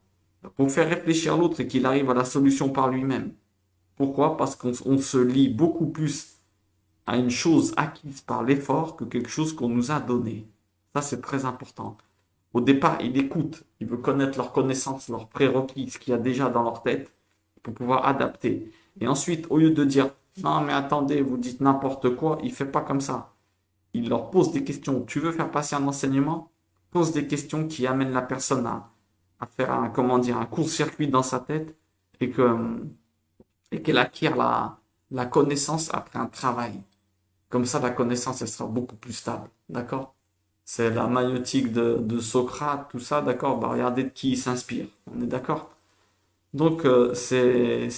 Pour faire réfléchir l'autre et qu'il arrive à la solution par lui-même. Pourquoi? Parce qu'on se lie beaucoup plus à une chose acquise par l'effort que quelque chose qu'on nous a donné. Ça, c'est très important. Au départ, il écoute, il veut connaître leurs connaissances, leurs prérequis, ce qu'il y a déjà dans leur tête pour pouvoir adapter. Et ensuite, au lieu de dire non, mais attendez, vous dites n'importe quoi, il fait pas comme ça. Il leur pose des questions. Tu veux faire passer un enseignement? Pose des questions qui amènent la personne à faire un, comment dire, un court-circuit dans sa tête et que, et qu'elle acquiert la connaissance après un travail. Comme ça, la connaissance, elle sera beaucoup plus stable. D'accord? C'est la maïotique de Socrate, tout ça, d'accord? Bah, regardez de qui il s'inspire. On est d'accord? Donc, c'est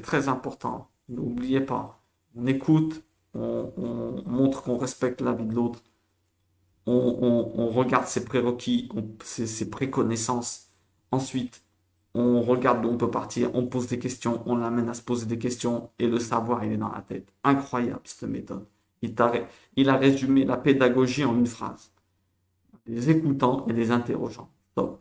très important. N'oubliez pas. On écoute, on montre qu'on respecte la vie de l'autre, on regarde ses prérequis, ses préconnaissances. Ensuite, on regarde d'où on peut partir, on pose des questions, on l'amène à se poser des questions et le savoir, il est dans la tête. Incroyable cette méthode. Il a résumé la pédagogie en une phrase. Les écoutants et les interrogeants. Top.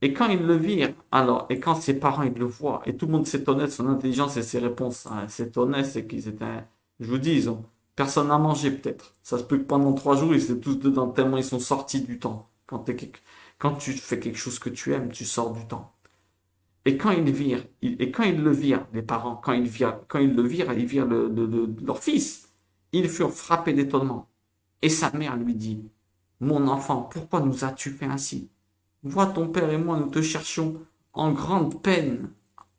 Et quand il le vire, alors, et quand ses parents ils le voient, et tout le monde s'étonnait de son intelligence et ses réponses, hein, s'étonnait, c'est qu'ils étaient, je vous dis, personne n'a mangé peut-être. Ça se peut que pendant 3 jours, ils étaient tous dedans, tellement ils sont sortis du temps. Quand tu fais quelque chose que tu aimes, tu sors du temps. Et quand ils virent, et quand ils le virent, les parents, quand ils le virent, ils virent leur fils, ils furent frappés d'étonnement. Et sa mère lui dit, mon enfant, pourquoi nous as-tu fait ainsi? Vois, ton père et moi, nous te cherchions en grande peine.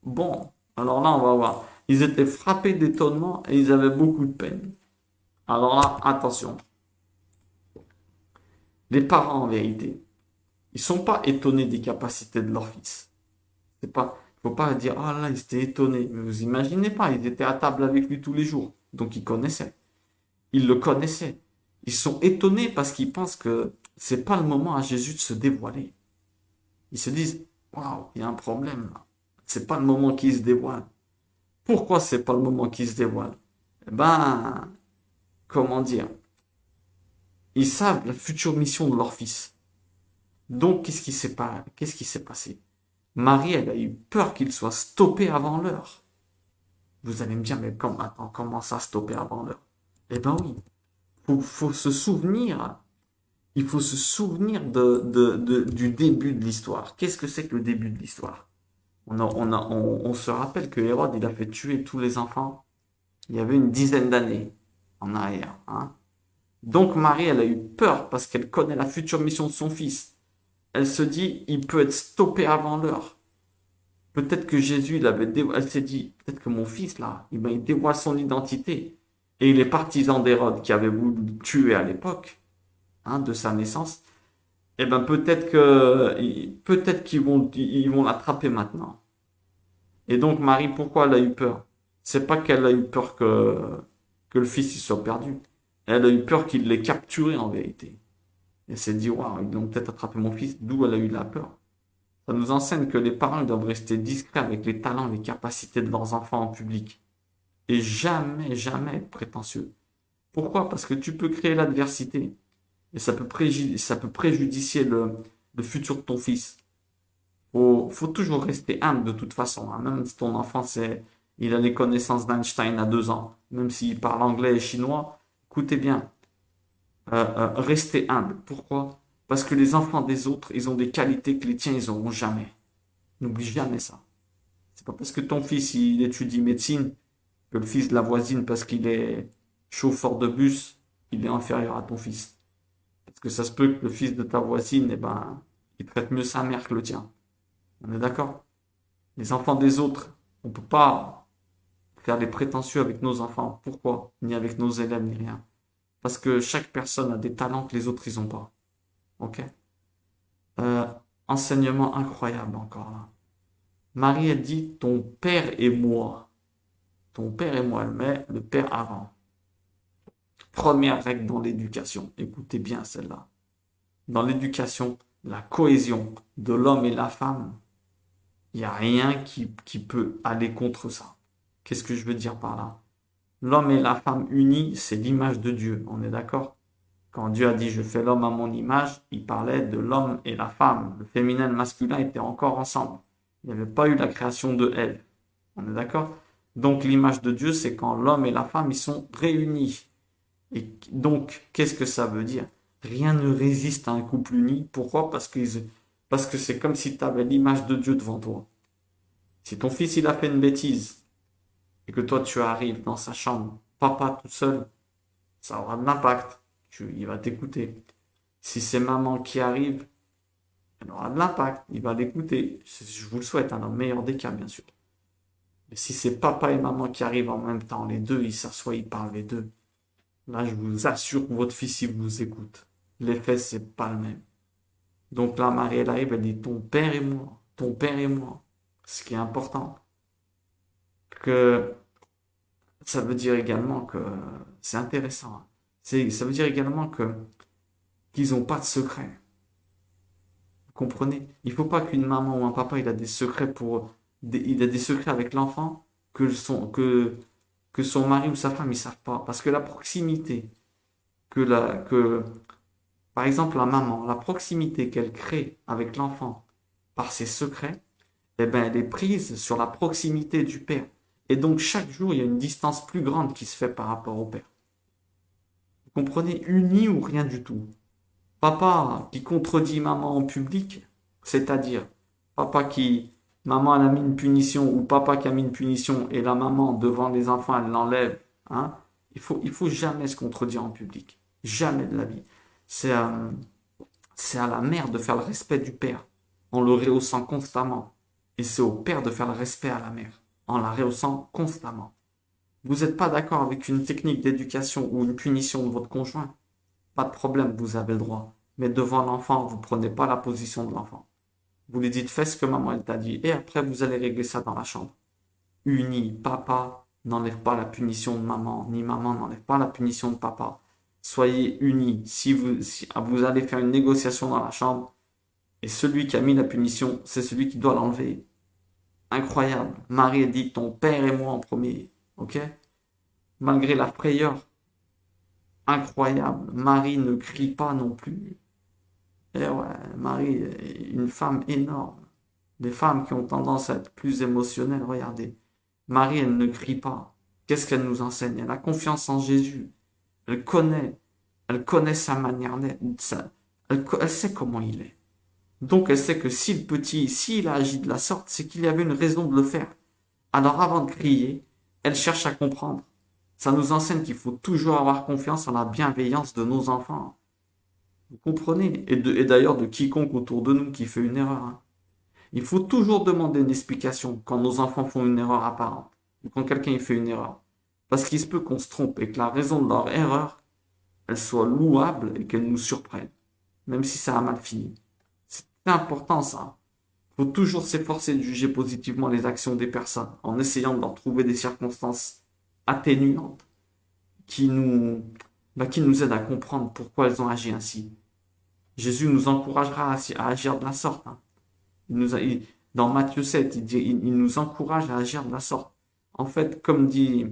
Bon, alors là, on va voir. Ils étaient frappés d'étonnement et ils avaient beaucoup de peine. Alors là, attention. Les parents, en vérité, ils sont pas étonnés des capacités de leur fils. C'est pas, faut pas dire, ah là, ils étaient étonnés. Mais vous imaginez pas, ils étaient à table avec lui tous les jours. Donc ils connaissaient. Ils le connaissaient. Ils sont étonnés parce qu'ils pensent que c'est pas le moment à Jésus de se dévoiler. Ils se disent, waouh, il y a un problème là. C'est pas le moment qu'il se dévoile. Pourquoi c'est pas le moment qu'il se dévoile? Eh ben, comment dire? Ils savent la future mission de leur fils. Donc, qu'est-ce qui s'est passé? Marie, elle a eu peur qu'il soit stoppé avant l'heure. Vous allez me dire, mais attends, comment ça stopper avant l'heure? Eh ben oui, faut se souvenir, il faut se souvenir du début de l'histoire. Qu'est-ce que c'est que le début de l'histoire? On se rappelle que Hérode, il a fait tuer tous les enfants il y avait une dizaine d'années en arrière. Hein. Donc Marie, elle a eu peur parce qu'elle connaît la future mission de son fils. Elle se dit, il peut être stoppé avant l'heure. Peut-être que Jésus, elle s'est dit, peut-être que mon fils, là, il dévoile son identité. Et les partisans d'Hérode qui avaient voulu le tuer à l'époque, hein, de sa naissance, eh ben peut-être ils vont l'attraper maintenant. Et donc Marie, pourquoi elle a eu peur? C'est pas qu'elle a eu peur que le fils il soit perdu. Elle a eu peur qu'il l'ait capturé en vérité. Elle s'est dit, waouh, ils vont peut-être attraper mon fils, d'où elle a eu la peur. Ça nous enseigne que les parents ils doivent rester discrets avec les talents, les capacités de leurs enfants en public. Et jamais, jamais être prétentieux. Pourquoi? Parce que tu peux créer l'adversité. Et ça peut préjudicier le futur de ton fils. Faut toujours rester humble de toute façon. Hein. Même si ton enfant, il a les connaissances d'Einstein à 2 ans, même s'il parle anglais et chinois, écoutez bien, restez humble. Pourquoi? Parce que les enfants des autres, ils ont des qualités que les tiens, ils n'auront jamais. N'oublie jamais ça. C'est pas parce que ton fils, il étudie médecine, que le fils de la voisine, parce qu'il est chauffeur de bus, il est inférieur à ton fils. Parce que ça se peut que le fils de ta voisine, eh ben, il traite mieux sa mère que le tien. On est d'accord? Les enfants des autres, on ne peut pas faire des prétentieux avec nos enfants. Pourquoi? Ni avec nos élèves, ni rien. Parce que chaque personne a des talents que les autres, ils n'ont pas. Ok? Euh, Enseignement incroyable encore là. Marie, elle dit, ton père et moi. Ton père et moi, elle met le père avant. Première règle dans l'éducation. Écoutez bien celle-là. Dans l'éducation, la cohésion de l'homme et la femme, il n'y a rien qui peut aller contre ça. Qu'est-ce que je veux dire par là? L'homme et la femme unis, c'est l'image de Dieu, on est d'accord? Quand Dieu a dit je fais l'homme à mon image, il parlait de l'homme et la femme. Le féminin et le masculin étaient encore ensemble. Il n'y avait pas eu la création de Ève. On est d'accord? Donc l'image de Dieu, c'est quand l'homme et la femme, ils sont réunis. Et donc, qu'est-ce que ça veut dire? Rien ne résiste à un couple uni. Pourquoi? Parce que c'est comme si tu avais l'image de Dieu devant toi. Si ton fils, il a fait une bêtise, et que toi, tu arrives dans sa chambre, papa tout seul, ça aura de l'impact. Il va t'écouter. Si c'est maman qui arrive, elle aura de l'impact. Il va l'écouter. Je vous le souhaite, dans le meilleur des cas, bien sûr. Mais si c'est papa et maman qui arrivent en même temps, les deux, ils s'assoient, ils parlent les deux. Là, je vous assure que votre fils, il vous écoute. L'effet, c'est pas le même. Donc là, Marie, elle arrive, elle dit ton père et moi. Ton père et moi. Ce qui est important. Que ça veut dire également que c'est intéressant. Ça veut dire également que qu'ils n'ont pas de secret. Vous comprenez? Il ne faut pas qu'une maman ou un papa il a des secrets il a des secrets avec l'enfant que son mari ou sa femme ne savent pas. Parce que la proximité que par exemple la maman, la proximité qu'elle crée avec l'enfant par ses secrets, eh ben, elle est prise sur la proximité du père. Et donc chaque jour, il y a une distance plus grande qui se fait par rapport au père. Vous comprenez? Uni ou rien du tout. Papa qui contredit maman en public, c'est-à-dire maman elle a mis une punition ou papa qui a mis une punition et la maman devant les enfants elle l'enlève, hein, il faut jamais se contredire en public, jamais de la vie. C'est c'est à la mère de faire le respect du père en le rehaussant constamment et c'est au père de faire le respect à la mère en la rehaussant constamment. Vous n'êtes pas d'accord avec une technique d'éducation ou une punition de votre conjoint? Pas de problème, vous avez le droit. Mais devant l'enfant, vous ne prenez pas la position de l'enfant. Vous lui dites, fais ce que maman elle t'a dit. Et après, vous allez régler ça dans la chambre. Unis, papa n'enlève pas la punition de maman, ni maman n'enlève pas la punition de papa. Soyez unis. Si vous allez faire une négociation dans la chambre, et celui qui a mis la punition, c'est celui qui doit l'enlever. Incroyable. Marie a dit, ton père et moi en premier. Ok? Malgré la frayeur. Incroyable. Marie ne crie pas non plus. Et ouais, Marie est une femme énorme. Les femmes qui ont tendance à être plus émotionnelles, regardez. Marie, elle ne crie pas. Qu'est-ce qu'elle nous enseigne? Elle a confiance en Jésus. Elle connaît sa manière d'être. Elle sait comment il est. Donc elle sait que si le petit, s'il a agi de la sorte, c'est qu'il y avait une raison de le faire. Alors avant de crier, elle cherche à comprendre. Ça nous enseigne qu'il faut toujours avoir confiance en la bienveillance de nos enfants. Vous comprenez? Et d'ailleurs de quiconque autour de nous qui fait une erreur. Hein. Il faut toujours demander une explication quand nos enfants font une erreur apparente. Ou quand quelqu'un fait une erreur. Parce qu'il se peut qu'on se trompe et que la raison de leur erreur, elle soit louable et qu'elle nous surprenne. Même si ça a mal fini. C'est important ça. Il faut toujours s'efforcer de juger positivement les actions des personnes en essayant de leur trouver des circonstances atténuantes qui nous aident à comprendre pourquoi elles ont agi ainsi. Jésus nous encouragera à agir de la sorte. Hein. Dans Matthieu 7, il nous encourage à agir de la sorte. En fait, comme dit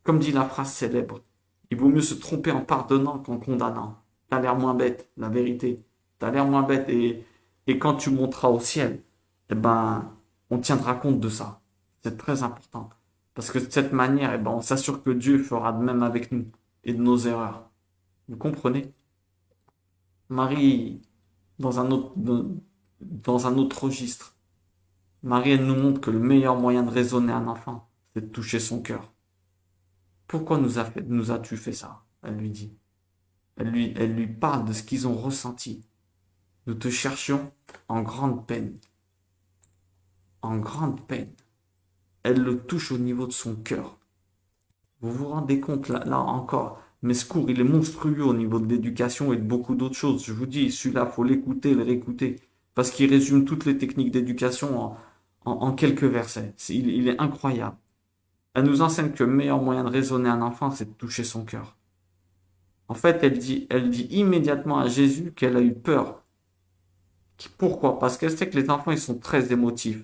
la phrase célèbre, il vaut mieux se tromper en pardonnant qu'en condamnant. T'as l'air moins bête, la vérité. T'as l'air moins bête et quand tu monteras au ciel, eh ben, on tiendra compte de ça. C'est très important. Parce que de cette manière, eh ben, on s'assure que Dieu fera de même avec nous et de nos erreurs. Vous comprenez? Marie, dans un autre registre, Marie, elle nous montre que le meilleur moyen de raisonner un enfant, c'est de toucher son cœur. Pourquoi nous as-tu fait ça? Elle lui dit. Elle lui parle de ce qu'ils ont ressenti. Nous te cherchions en grande peine. En grande peine. Elle le touche au niveau de son cœur. Vous vous rendez compte, là encore, mais ce cours, il est monstrueux au niveau de l'éducation et de beaucoup d'autres choses. Je vous dis, celui-là, faut l'écouter, le réécouter. Parce qu'il résume toutes les techniques d'éducation en quelques versets. Il est incroyable. Elle nous enseigne que le meilleur moyen de raisonner un enfant, c'est de toucher son cœur. En fait, elle dit immédiatement à Jésus qu'elle a eu peur. Pourquoi? Parce qu'elle sait que les enfants, ils sont très émotifs.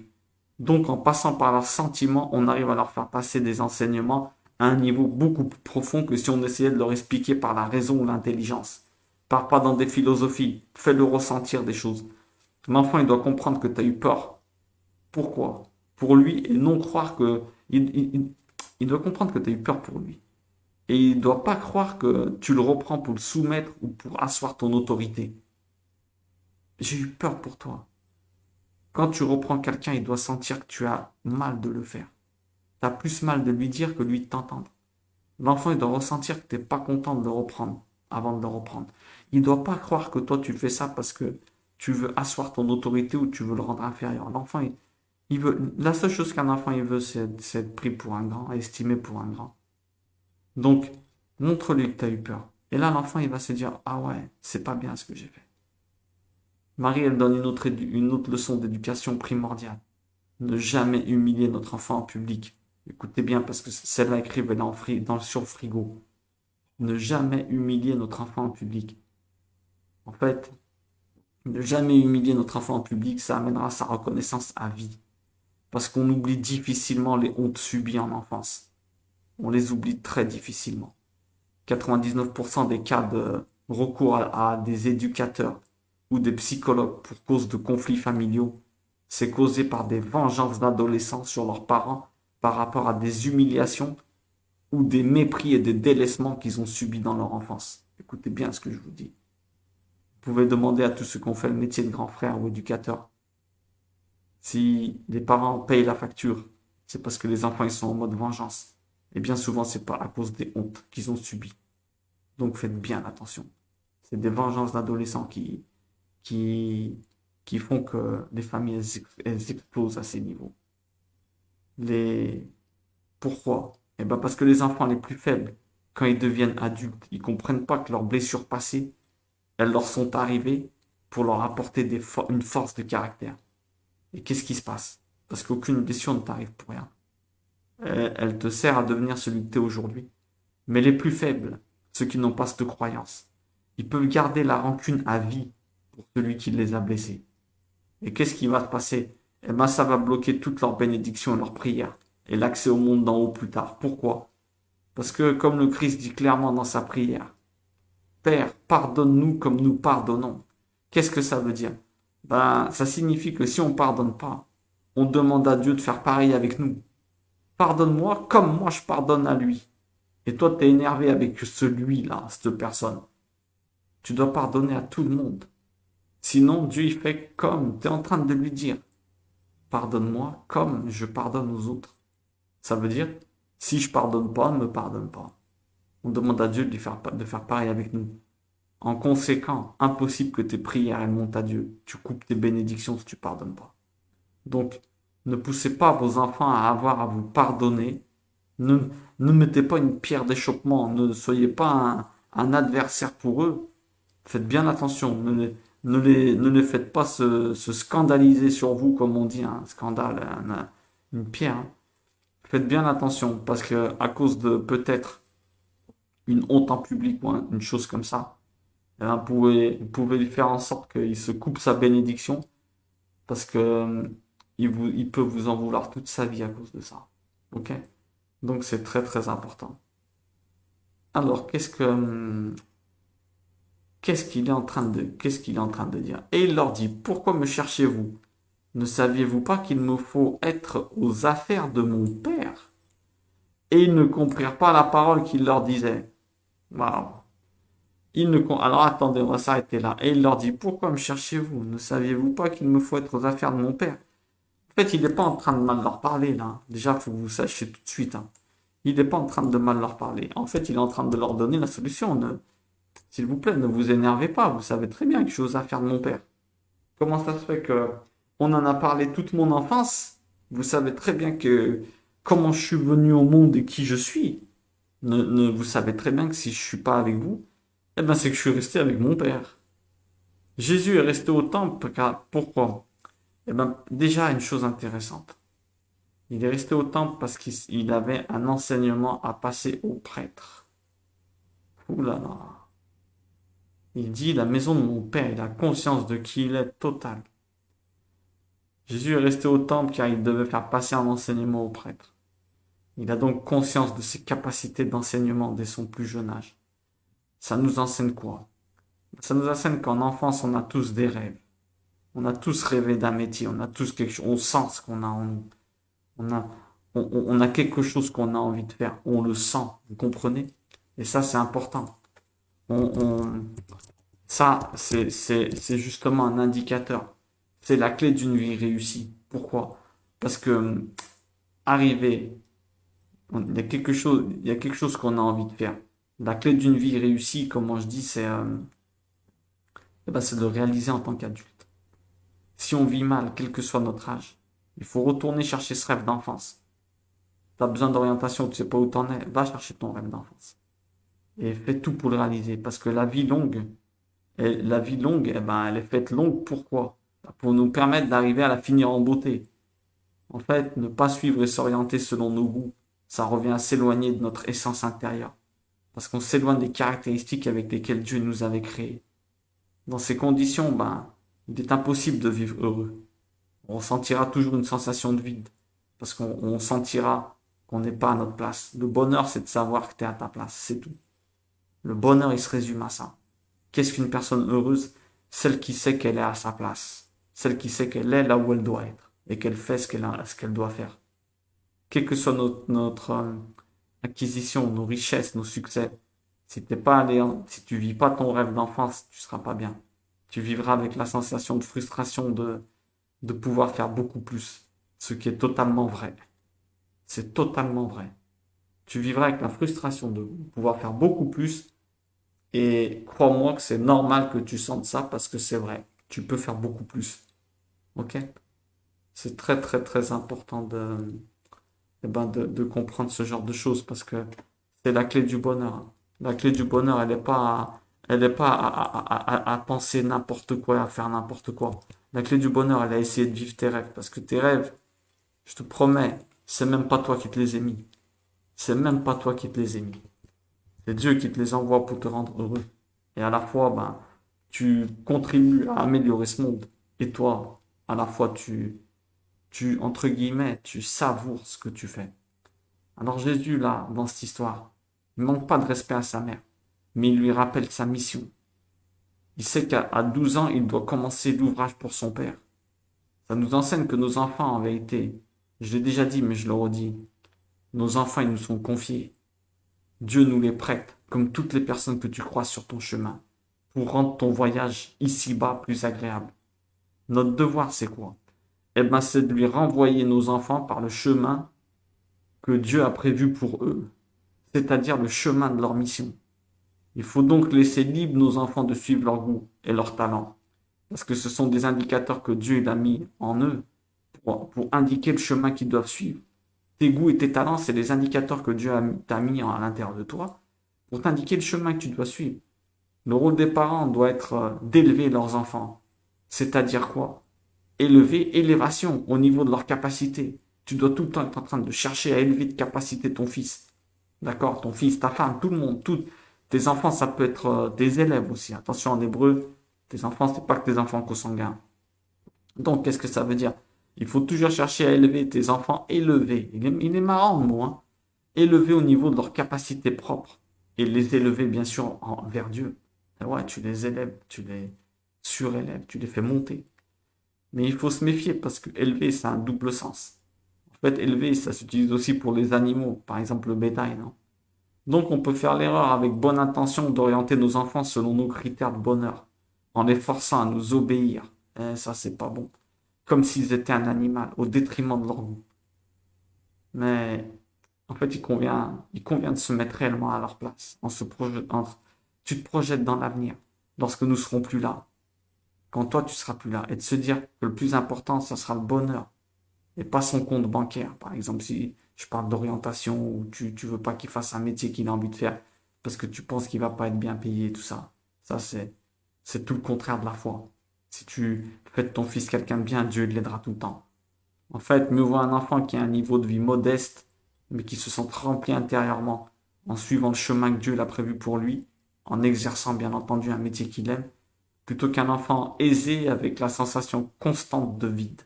Donc, en passant par leurs sentiments, on arrive à leur faire passer des enseignements à un niveau beaucoup plus profond que si on essayait de leur expliquer par la raison ou l'intelligence. Pars pas dans des philosophies. Fais-le ressentir des choses. L'enfant, il doit comprendre que tu as eu peur. Pourquoi? Pour lui, et non croire que... il doit comprendre que tu as eu peur pour lui. Et il ne doit pas croire que tu le reprends pour le soumettre ou pour asseoir ton autorité. J'ai eu peur pour toi. Quand tu reprends quelqu'un, il doit sentir que tu as mal de le faire. Tu as plus mal de lui dire que lui de t'entendre. L'enfant, il doit ressentir que tu n'es pas content de le reprendre avant de le reprendre. Il ne doit pas croire que toi, tu fais ça parce que tu veux asseoir ton autorité ou tu veux le rendre inférieur. L'enfant, il veut, la seule chose qu'un enfant il veut, c'est être pris pour un grand, estimé pour un grand. Donc, montre-lui que tu as eu peur. Et là, l'enfant, il va se dire, ah ouais, c'est pas bien ce que j'ai fait. Marie, elle donne une autre leçon d'éducation primordiale. Ne jamais humilier notre enfant en public. Écoutez bien, parce que celle-là écrive, elle est sur le frigo. Ne jamais humilier notre enfant en public. En fait, ne jamais humilier notre enfant en public, ça amènera sa reconnaissance à vie. Parce qu'on oublie difficilement les hontes subies en enfance. On les oublie très difficilement. 99% des cas de recours à des éducateurs ou des psychologues pour cause de conflits familiaux, c'est causé par des vengeances d'adolescents sur leurs parents par rapport à des humiliations ou des mépris et des délaissements qu'ils ont subis dans leur enfance. Écoutez bien ce que je vous dis. Vous pouvez demander à tous ceux qui ont fait le métier de grand frère ou éducateur. Si les parents payent la facture, c'est parce que les enfants ils sont en mode vengeance. Et bien souvent, c'est pas à cause des hontes qu'ils ont subies. Donc faites bien attention. C'est des vengeances d'adolescents qui, qui font que les familles elles explosent à ces niveaux. Les... Pourquoi? Eh ben parce que les enfants les plus faibles, quand ils deviennent adultes, ils comprennent pas que leurs blessures passées, elles leur sont arrivées pour leur apporter une force de caractère. Et qu'est-ce qui se passe? Parce qu'aucune blessure ne t'arrive pour rien. Elle te sert à devenir celui que tu es aujourd'hui. Mais les plus faibles, ceux qui n'ont pas cette croyance, ils peuvent garder la rancune à vie pour celui qui les a blessés. Et qu'est-ce qui va se passer? Eh ben, ça va bloquer toutes leurs bénédictions et leurs prières et l'accès au monde d'en haut plus tard. Pourquoi? Parce que, comme le Christ dit clairement dans sa prière, Père, pardonne-nous comme nous pardonnons. Qu'est-ce que ça veut dire? Ben, ça signifie que si on ne pardonne pas, on demande à Dieu de faire pareil avec nous. Pardonne-moi comme moi je pardonne à lui. Et toi, tu es énervé avec celui-là, cette personne. Tu dois pardonner à tout le monde. Sinon, Dieu, il fait comme tu es en train de lui dire. Pardonne-moi comme je pardonne aux autres. Ça veut dire, si je pardonne pas, ne me pardonne pas. On demande à Dieu de faire pareil avec nous. En conséquent, impossible que tes prières elles montent à Dieu. Tu coupes tes bénédictions si tu pardonnes pas. Donc, ne poussez pas vos enfants à avoir à vous pardonner. Ne, ne mettez pas une pierre d'achoppement. Ne soyez pas un adversaire pour eux. Faites bien attention. Ne les faites pas se scandaliser sur vous, comme on dit, un scandale, une pierre. Hein. Faites bien attention, parce que à cause de peut-être une honte en public ou une chose comme ça, eh ben, vous pouvez lui faire en sorte qu'il se coupe sa bénédiction, parce que il peut vous en vouloir toute sa vie à cause de ça. Ok? Donc c'est très très important. Alors, qu'est-ce qu'il est en train de dire? Et il leur dit, pourquoi me cherchez-vous? Ne saviez-vous pas qu'il me faut être aux affaires de mon Père? Et ils ne comprirent pas la parole qu'il leur disait. Waouh. Alors attendez, on va s'arrêter là. Et il leur dit, pourquoi me cherchez-vous? Ne saviez-vous pas qu'il me faut être aux affaires de mon Père? En fait, il n'est pas en train de mal leur parler là. Déjà, il faut que vous sachiez tout de suite. Hein. Il n'est pas en train de mal leur parler. En fait, il est en train de leur donner la solution. S'il vous plaît, ne vous énervez pas. Vous savez très bien que je suis aux affaires de mon Père. Comment ça se fait que on en a parlé toute mon enfance? Vous savez très bien que comment je suis venu au monde et qui je suis. Vous savez très bien que si je suis pas avec vous, eh ben c'est que je suis resté avec mon Père. Jésus est resté au temple car pourquoi? Eh ben déjà une chose intéressante. Il est resté au temple parce qu'il avait un enseignement à passer aux prêtres. Ouh là là. Il dit la maison de mon Père, il a conscience de qui il est total. Jésus est resté au temple car il devait faire passer un enseignement aux prêtres. Il a donc conscience de ses capacités d'enseignement dès son plus jeune âge. Ça nous enseigne quoi? Ça nous enseigne qu'en enfance, on a tous des rêves. On a tous rêvé d'un métier, on a tous quelque chose, on sent ce qu'on a en nous. On a, on a quelque chose qu'on a envie de faire. On le sent, vous comprenez? Et ça, c'est important. On, on- Ça, c'est justement un indicateur. C'est la clé d'une vie réussie. Pourquoi? Parce que arriver, il y a quelque chose qu'on a envie de faire. La clé d'une vie réussie, comme je dis, c'est de le réaliser en tant qu'adulte. Si on vit mal, quel que soit notre âge, il faut retourner chercher ce rêve d'enfance. Tu as besoin d'orientation, tu sais pas où t'en es, va chercher ton rêve d'enfance. Et fais tout pour le réaliser. Parce que la vie longue, elle est faite longue. Pourquoi? Pour nous permettre d'arriver à la finir en beauté. En fait, ne pas suivre et s'orienter selon nos goûts, ça revient à s'éloigner de notre essence intérieure. Parce qu'on s'éloigne des caractéristiques avec lesquelles Dieu nous avait créés. Dans ces conditions, il est impossible de vivre heureux. On ressentira toujours une sensation de vide. Parce qu'on sentira qu'on n'est pas à notre place. Le bonheur, c'est de savoir que tu es à ta place. C'est tout. Le bonheur, il se résume à ça. Qu'est-ce qu'une personne heureuse? Celle qui sait qu'elle est à sa place. Celle qui sait qu'elle est là où elle doit être. Et qu'elle fait ce qu'elle doit faire. Quelle que soit notre acquisition, nos richesses, nos succès, si tu vis pas ton rêve d'enfance, tu seras pas bien. Tu vivras avec la sensation de frustration de pouvoir faire beaucoup plus. Ce qui est totalement vrai. C'est totalement vrai. Tu vivras avec la frustration de pouvoir faire beaucoup plus. Et crois-moi que c'est normal que tu sentes ça parce que c'est vrai. Tu peux faire beaucoup plus. Ok? C'est très très très important de comprendre ce genre de choses parce que c'est la clé du bonheur. La clé du bonheur, elle est pas à penser n'importe quoi, à faire n'importe quoi. La clé du bonheur, elle est à essayer de vivre tes rêves parce que tes rêves, je te promets, c'est même pas toi qui te les ai mis. C'est même pas toi qui te les ai mis. C'est Dieu qui te les envoie pour te rendre heureux. Et à la fois, tu contribues à améliorer ce monde. Et toi, à la fois, entre guillemets, tu savoures ce que tu fais. Alors Jésus, là, dans cette histoire, il manque pas de respect à sa mère, mais il lui rappelle sa mission. Il sait qu'à 12 ans, il doit commencer l'ouvrage pour son père. Ça nous enseigne que nos enfants, en vérité, je l'ai déjà dit, mais je le redis, nos enfants, ils nous sont confiés. Dieu nous les prête, comme toutes les personnes que tu croises sur ton chemin, pour rendre ton voyage ici-bas plus agréable. Notre devoir, c'est quoi? C'est de lui renvoyer nos enfants par le chemin que Dieu a prévu pour eux, c'est-à-dire le chemin de leur mission. Il faut donc laisser libre nos enfants de suivre leur goût et leur talent, parce que ce sont des indicateurs que Dieu a mis en eux pour indiquer le chemin qu'ils doivent suivre. Tes goûts et tes talents, c'est des indicateurs que Dieu t'a mis à l'intérieur de toi pour t'indiquer le chemin que tu dois suivre. Le rôle des parents doit être d'élever leurs enfants. C'est-à-dire quoi? Élévation au niveau de leur capacité. Tu dois tout le temps être en train de chercher à élever de capacité ton fils. D'accord? Ton fils, ta femme, tout le monde, tes enfants, ça peut être des élèves aussi. Attention, en hébreu, tes enfants, c'est pas que tes enfants consanguins. Donc, qu'est-ce que ça veut dire? Il faut toujours chercher à élever tes enfants élevés. Il est marrant le mot, hein? Élevés au niveau de leur capacité propre. Et les élever, bien sûr, vers Dieu. Et ouais, tu les élèves, tu les surélèves, tu les fais monter. Mais il faut se méfier parce que élever, ça a un double sens. En fait, élever, ça s'utilise aussi pour les animaux, par exemple le bétail, non? Donc, on peut faire l'erreur avec bonne intention d'orienter nos enfants selon nos critères de bonheur, en les forçant à nous obéir. Et ça, c'est pas bon. Comme s'ils étaient un animal, au détriment de leur goût. Mais en fait, il convient de se mettre réellement à leur place. Tu te projettes dans l'avenir, lorsque nous serons plus là, quand toi tu seras plus là, et de se dire que le plus important, ça sera le bonheur, et pas son compte bancaire. Par exemple, si je parle d'orientation, ou tu veux pas qu'il fasse un métier qu'il a envie de faire, parce que tu penses qu'il va pas être bien payé, tout ça. Ça, c'est tout le contraire de la foi. Si tu fais de ton fils quelqu'un de bien, Dieu l'aidera tout le temps. En fait, mieux vaut un enfant qui a un niveau de vie modeste, mais qui se sent rempli intérieurement, en suivant le chemin que Dieu l'a prévu pour lui, en exerçant bien entendu un métier qu'il aime, plutôt qu'un enfant aisé avec la sensation constante de vide.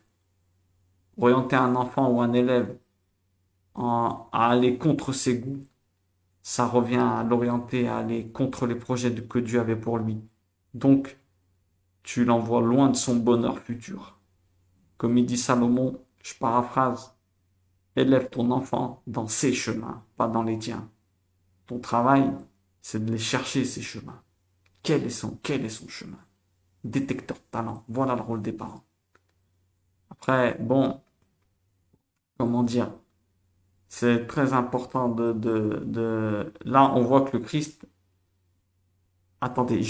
Orienter un enfant ou un élève à aller contre ses goûts, ça revient à l'orienter à aller contre les projets que Dieu avait pour lui. Donc, tu l'envoies loin de son bonheur futur. Comme il dit Salomon, je paraphrase, élève ton enfant dans ses chemins, pas dans les tiens. Ton travail, c'est de les chercher, ces chemins. Quel est son chemin? Détecteur de talent. Voilà le rôle des parents. Après, bon, comment dire? C'est très important Là, on voit que le Christ... Attendez,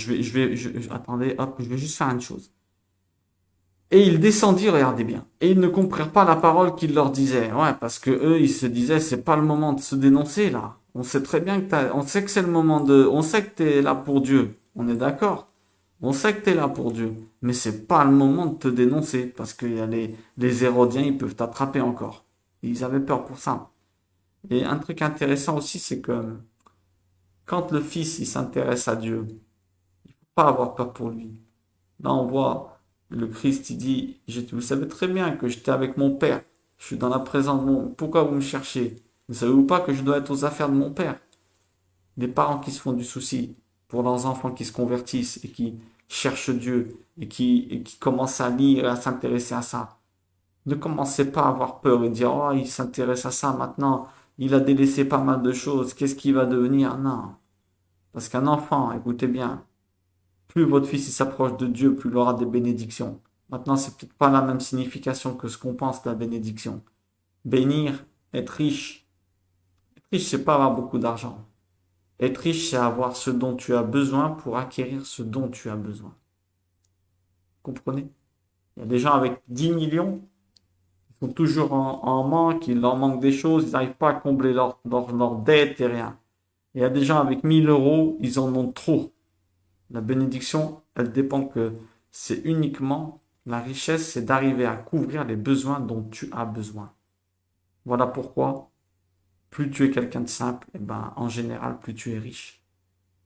attendez, hop, je vais juste faire une chose. Et il descendit, regardez bien, et ils ne comprirent pas la parole qu'il leur disait. Ouais, parce que eux, ils se disaient, c'est pas le moment de se dénoncer, là. On sait très bien on sait que c'est le moment on sait que t'es là pour Dieu. On est d'accord. On sait que t'es là pour Dieu. Mais c'est pas le moment de te dénoncer, parce qu'il y a les Hérodiens, ils peuvent t'attraper encore. Ils avaient peur pour ça. Et un truc intéressant aussi, c'est que quand le Fils, il s'intéresse à Dieu, pas avoir peur pour lui. Là, on voit le Christ, il dit, vous savez très bien que j'étais avec mon Père. Je suis dans la présence de mon... Pourquoi vous me cherchez? Vous savez pas que je dois être aux affaires de mon Père? Des parents qui se font du souci pour leurs enfants qui se convertissent et qui cherchent Dieu et qui commencent à lire et à s'intéresser à ça. Ne commencez pas à avoir peur et dire, oh, il s'intéresse à ça maintenant, il a délaissé pas mal de choses, qu'est-ce qu'il va devenir? Non. Parce qu'un enfant, écoutez bien, plus votre fils il s'approche de Dieu, plus il aura des bénédictions. Maintenant, c'est peut-être pas la même signification que ce qu'on pense de la bénédiction. Bénir, être riche. Être riche, c'est pas avoir beaucoup d'argent. Être riche, c'est avoir ce dont tu as besoin pour acquérir ce dont tu as besoin. Vous comprenez? Il y a des gens avec 10 millions, ils sont toujours en manque, il leur manque des choses, ils n'arrivent pas à combler leur dette et rien. Il y a des gens avec 1000 euros, ils en ont trop. La bénédiction, elle dépend que c'est uniquement la richesse, c'est d'arriver à couvrir les besoins dont tu as besoin. Voilà pourquoi, plus tu es quelqu'un de simple, et ben, en général, plus tu es riche.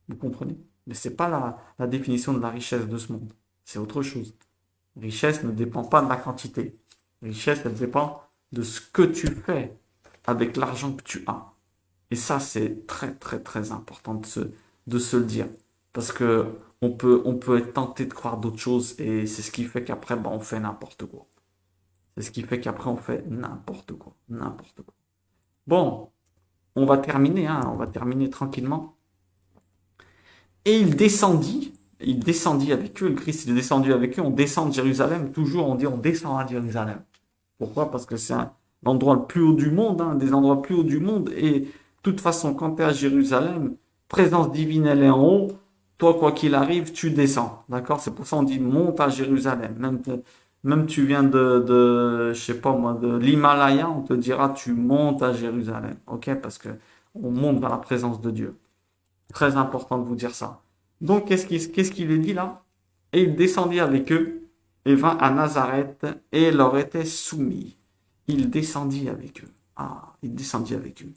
Vous comprenez? Mais c'est pas la définition de la richesse de ce monde. C'est autre chose. Richesse ne dépend pas de la quantité. Richesse, elle dépend de ce que tu fais avec l'argent que tu as. Et ça, c'est très, très, très important de se le dire. Parce que on peut être tenté de croire d'autres choses et c'est ce qui fait qu'après, ben, on fait n'importe quoi. C'est ce qui fait qu'après, on fait n'importe quoi. N'importe quoi. Bon, on va terminer, hein, on va terminer tranquillement. Et il descendit avec eux, le Christ il est descendu avec eux, on descend de Jérusalem, toujours on dit on descend à Jérusalem. Pourquoi? Parce que c'est l'endroit le plus haut du monde, un des endroits plus hauts du monde. Et de toute façon, quand tu es à Jérusalem, présence divine, elle est en haut. Toi, quoi qu'il arrive, tu descends. D'accord? C'est pour ça qu'on dit monte à Jérusalem. Même tu viens je sais pas moi, de l'Himalaya, on te dira tu montes à Jérusalem. Ok? Parce que on monte dans la présence de Dieu. Très important de vous dire ça. Donc, qu'est-ce qu'il est dit là? Et il descendit avec eux et vint à Nazareth et leur était soumis. Il descendit avec eux. Ah, il descendit avec eux.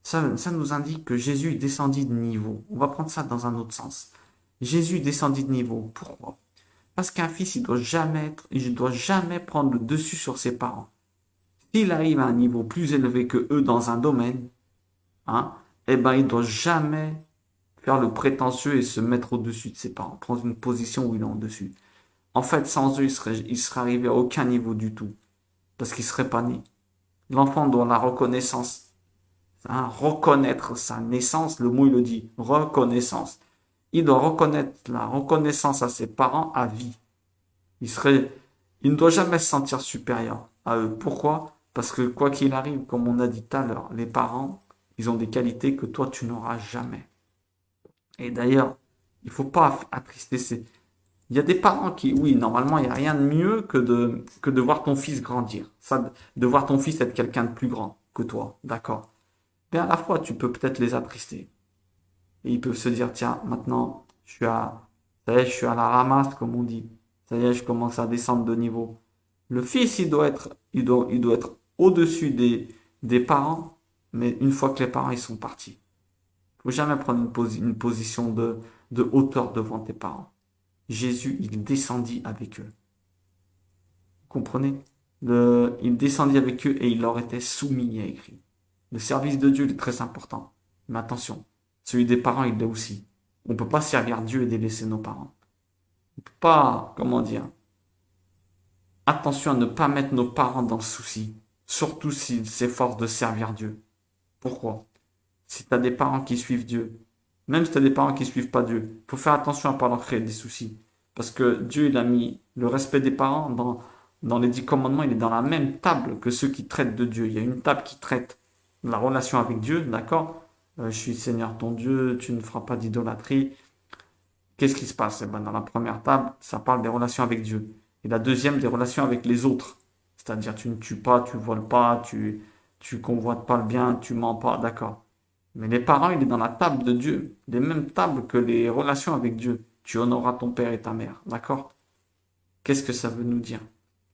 Ça nous indique que Jésus descendit de niveau. On va prendre ça dans un autre sens. Jésus descendit de niveau. Pourquoi? Parce qu'un fils, il ne doit jamais prendre le dessus sur ses parents. S'il arrive à un niveau plus élevé que eux dans un domaine, hein, eh ben, il ne doit jamais faire le prétentieux et se mettre au-dessus de ses parents, prendre une position où il est en dessus. En fait, sans eux, il serait arrivé à aucun niveau du tout, parce qu'il serait pas né. L'enfant doit la reconnaissance, hein, reconnaître sa naissance, le mot il le dit, reconnaissance. Il doit reconnaître la reconnaissance à ses parents à vie. Il ne doit jamais se sentir supérieur à eux. Pourquoi? Parce que quoi qu'il arrive, comme on a dit tout à l'heure, les parents, ils ont des qualités que toi tu n'auras jamais. Et d'ailleurs, il faut pas attrister Il y a des parents qui, oui, normalement, il n'y a rien de mieux que de voir ton fils grandir. Ça, de voir ton fils être quelqu'un de plus grand que toi, d'accord. Mais à la fois, tu peux peut-être les attrister. Et ils peuvent se dire, tiens, maintenant, ça y est, je suis à la ramasse, comme on dit. Ça y est, je commence à descendre de niveau. Le fils, il doit être au-dessus des parents, mais une fois que les parents, ils sont partis. Il faut jamais prendre une position de hauteur devant tes parents. Jésus, il descendit avec eux. Vous comprenez? Il descendit avec eux et il leur était soumis, il y a écrit. Le service de Dieu est très important. Mais attention, celui des parents, il l'est aussi. On ne peut pas servir Dieu et délaisser nos parents. Pas, comment dire, attention à ne pas mettre nos parents dans le souci, surtout s'ils s'efforcent de servir Dieu. Pourquoi? Si tu as des parents qui suivent Dieu, même si tu as des parents qui suivent pas Dieu, il faut faire attention à ne pas leur créer des soucis. Parce que Dieu, il a mis le respect des parents dans les 10 commandements, il est dans la même table que ceux qui traitent de Dieu. Il y a une table qui traite la relation avec Dieu, d'accord? Je suis Seigneur ton Dieu, tu ne feras pas d'idolâtrie. Qu'est-ce qui se passe? Eh ben, dans la première table, ça parle des relations avec Dieu. Et la deuxième, des relations avec les autres. C'est-à-dire, tu ne tues pas, tu voles pas, tu convoites pas le bien, tu mens pas, d'accord. Mais les parents, il est dans la table de Dieu, les mêmes tables que les relations avec Dieu. Tu honoreras ton père et ta mère, d'accord? Qu'est-ce que ça veut nous dire?